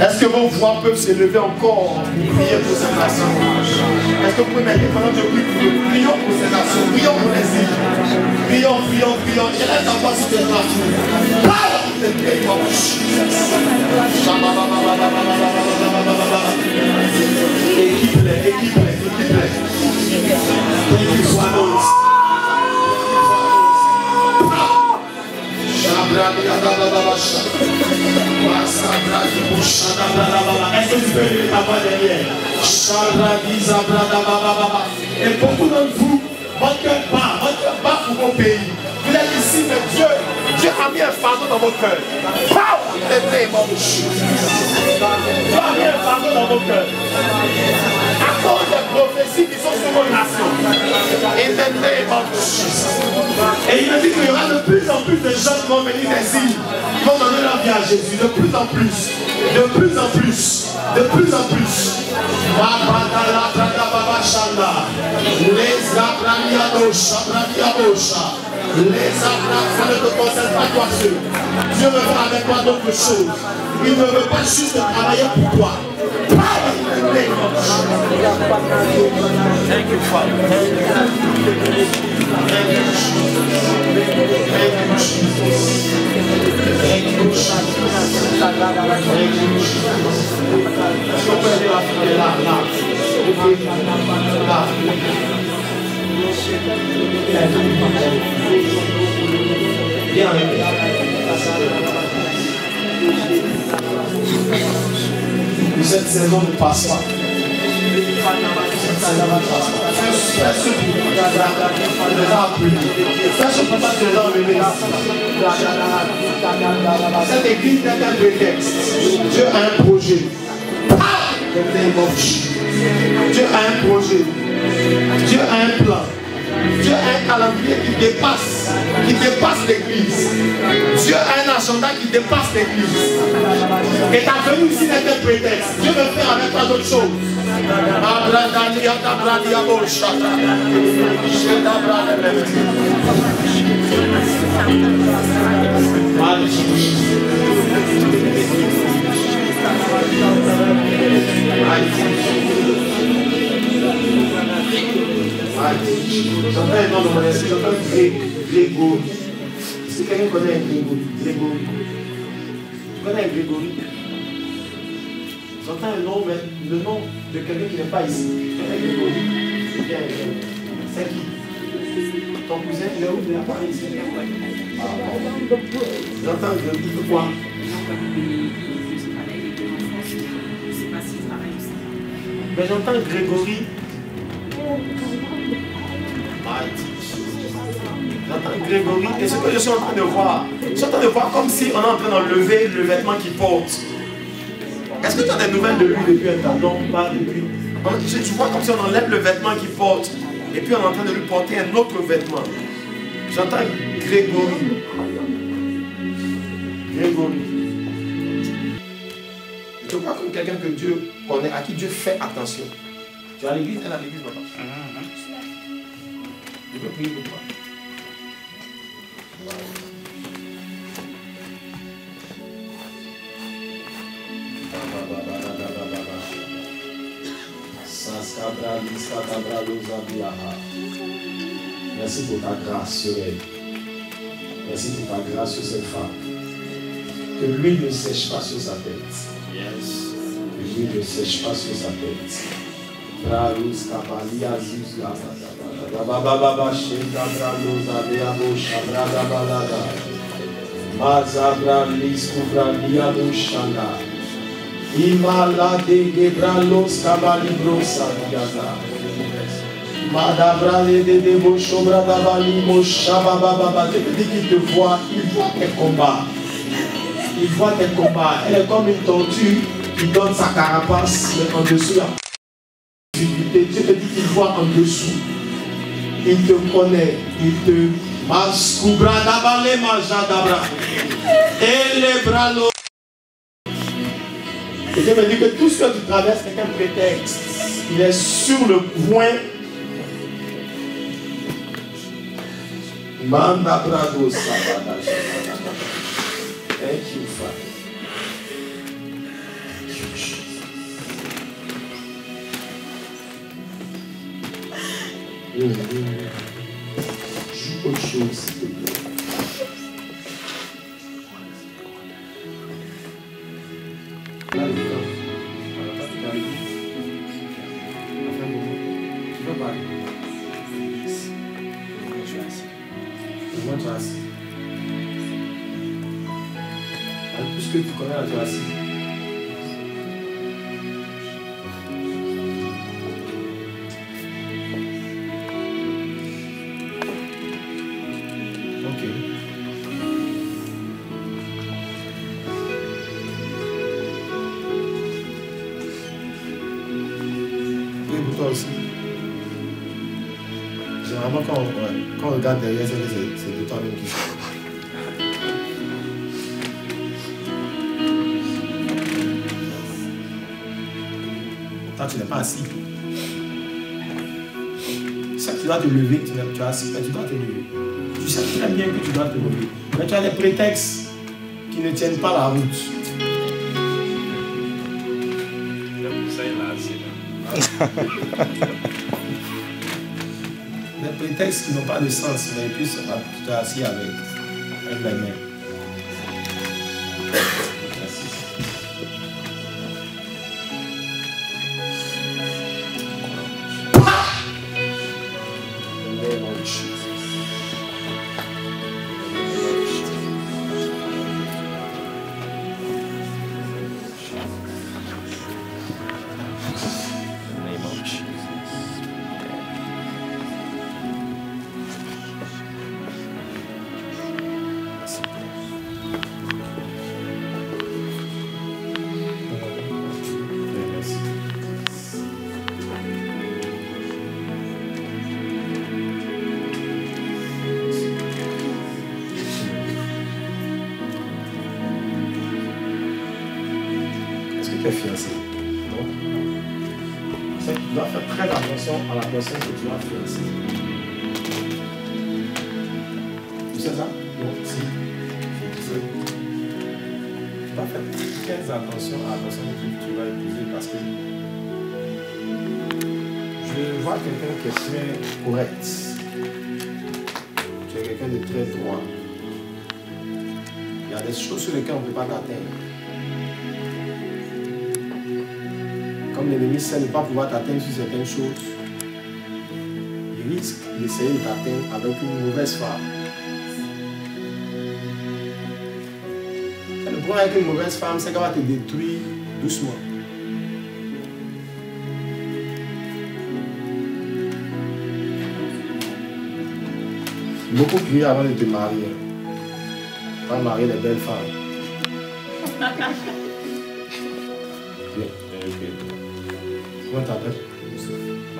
Est-ce que vos voix peuvent s'élever encore pour prier pour ces nations? Est-ce que vous pouvez m'aider pendant que je prie pour eux? Prions pour ces nations, prions pour les îles. Prions. Je laisse la voix sur tes nations. Équipe-les. Est-ce que tu peux lever ta voix derrière? Et beaucoup d'entre vous, votre cœur bat pour vos pays. Vous êtes ici, mais Dieu a mis un fardeau dans votre cœur. Dieu a mis un fardeau dans votre cœur. À cause des prophéties qui sont sur vos nations. Et il me dit qu'il y aura de plus en plus de gens qui vont venir des îles. Ils vont donner leur vie à Jésus. De plus en plus. Les ne te concerne pas toi seul. Dieu veut faire avec toi d'autres choses. Il ne veut pas juste travailler pour toi. Thank you, Father. Cette saison ne passe pas. Cette église n'est qu'un prétexte. Dieu a un projet. Dieu a un projet. Dieu a un plan. Dieu a un calendrier qui dépasse l'église. Dieu a un agenda qui dépasse l'église. Et ta venue ici n'est qu'un prétexte. Dieu veut faire avec toi d'autres choses. J'entends un nom de mon esprit, j'entends Grégory. Est-ce que quelqu'un connaît un Grégory? Tu connais un Grégory? J'entends un nom, mais le nom de quelqu'un qui n'est pas ici. Tu connais Grégory? C'est qui? Ton cousin, il est où? Il est à Paris ici. J'entends Grégory, quoi? Mais j'entends Grégory. J'entends Grégory et ce que je suis en train de voir, comme si on est en train d'enlever le vêtement qu'il porte. Est-ce que tu as des nouvelles de lui depuis un temps? Non, pas depuis. Tu vois comme si on enlève le vêtement qu'il porte et puis on est en train de lui porter un autre vêtement. J'entends Grégory. Je te vois comme quelqu'un que Dieu connaît, à qui Dieu fait attention. Tu es à l'église, elle est à l'église maintenant. Je peux prier pour toi. Merci pour ta grâce sur elle. Merci pour ta grâce sur cette femme. Que l'huile ne sèche pas sur sa tête. Que l'huile ne sèche pas sur sa tête. Qu'il te voit, il voit tes combats. Il voit tes combats. Elle est comme une tortue qui donne sa carapace, mais en dessous, Dieu te dit qu'il voit en dessous. Il te connaît. Il te mascoubra d'abale majadabra. Et les bras l'eau. Et Dieu me dit que tout ce que tu traverses n'est qu'un prétexte. Il est sur le point. Manda brado sabada. Thank you, Father. Joue autre chose, s'il te plaît. Tout ce que tu connais, tu as assis. Ok. Oui, pour toi aussi. Généralement, quand on regarde derrière, c'est de toi-même qui fait. Tu n'es pas assis. dois te lever, tu es assis, mais tu dois te lever. Tu sais très bien que tu dois te lever. Mais tu as des prétextes qui ne tiennent pas la route. Des prétextes qui n'ont pas de sens, mais puis tu t'es assis avec les mains. Tu es fiancé. Non. Tu dois faire très attention à la personne que tu vas fiancer. Tu sais ça? Non, si. Tu dois faire très attention à la personne que tu vas épouser parce que je vois quelqu'un qui est très correct. Tu es quelqu'un de très droit. Il y a des choses sur lesquelles on ne peut pas t'atteindre. Comme l'ennemi sait ne pas pouvoir t'atteindre sur certaines choses, il risque d'essayer de t'atteindre avec une mauvaise femme. Le problème avec une mauvaise femme, c'est qu'elle va te détruire doucement. Beaucoup crient avant de te marier. Pas marier les belles femmes. Comment t'appelles?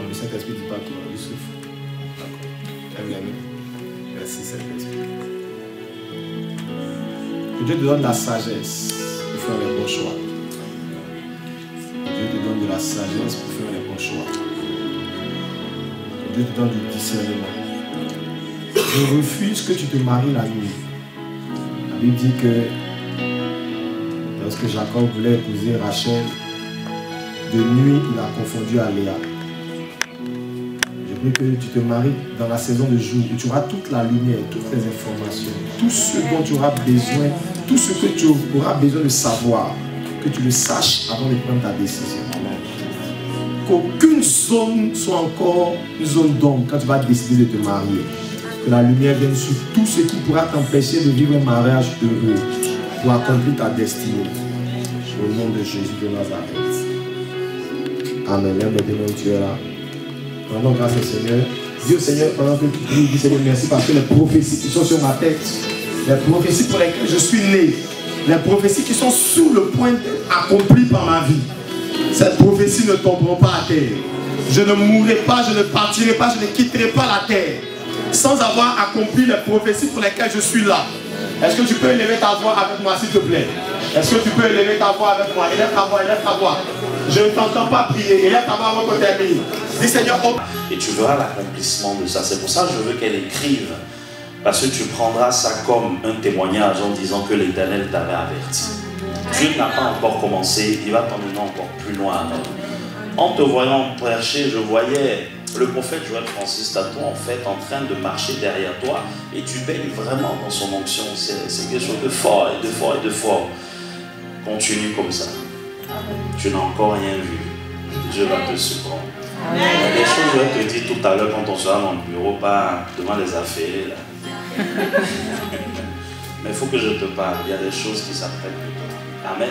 Le Saint-Esprit dit pas toi, Youssouf. D'accord. Merci Saint-Esprit. Que Dieu te donne la sagesse pour faire les bons choix. Que Dieu te donne de la sagesse pour faire les bons choix. Que Dieu te donne du discernement. Je refuse que tu te maries la nuit. La Bible dit que lorsque Jacob voulait épouser Rachel, de nuit, il a confondu à Léa. Je prie que tu te maries dans la saison de jour où tu auras toute la lumière, toutes les informations, tout ce dont tu auras besoin, tout ce que tu auras besoin de savoir, que tu le saches avant de prendre ta décision. Qu'aucune zone soit encore une zone d'ombre quand tu vas décider de te marier. Que la lumière vienne sur tout ce qui pourra t'empêcher de vivre un mariage heureux pour accomplir ta destinée. Au nom de Jésus de Nazareth. Amen. Maintenant, tu es là. Rendons grâce au Seigneur. Dis au Seigneur, pendant que tu pries, dis Seigneur, merci parce que les prophéties qui sont sur ma tête, les prophéties pour lesquelles je suis né, les prophéties qui sont sur le point d'être accomplies par ma vie, ces prophéties ne tomberont pas à terre. Je ne mourrai pas, je ne partirai pas, je ne quitterai pas la terre sans avoir accompli les prophéties pour lesquelles je suis là. Est-ce que tu peux élever ta voix avec moi, s'il te plaît? Est-ce que tu peux élever ta voix avec moi? Élève ta voix, élève ta voix. Je ne t'entends pas prier. Élève ta voix avant qu'on termine. Dis Seigneur, et tu verras l'accomplissement de ça. C'est pour ça que je veux qu'elle écrive. Parce que tu prendras ça comme un témoignage en disant que l'Éternel t'avait averti. Dieu n'a pas encore commencé, il va t'emmener encore plus loin. En te voyant prêcher, je voyais le prophète Joël Francis Taton en fait en train de marcher derrière toi et tu baignes vraiment dans son onction. C'est quelque chose de fort et de fort et de fort. Continue comme ça. Tu n'as encore rien vu. Dieu va te surprendre. Il y a des choses que je vais te dire tout à l'heure quand on sera dans le bureau, pas devant les affaires là. Mais il faut que je te parle. Il y a des choses qui s'apprennent. Amen.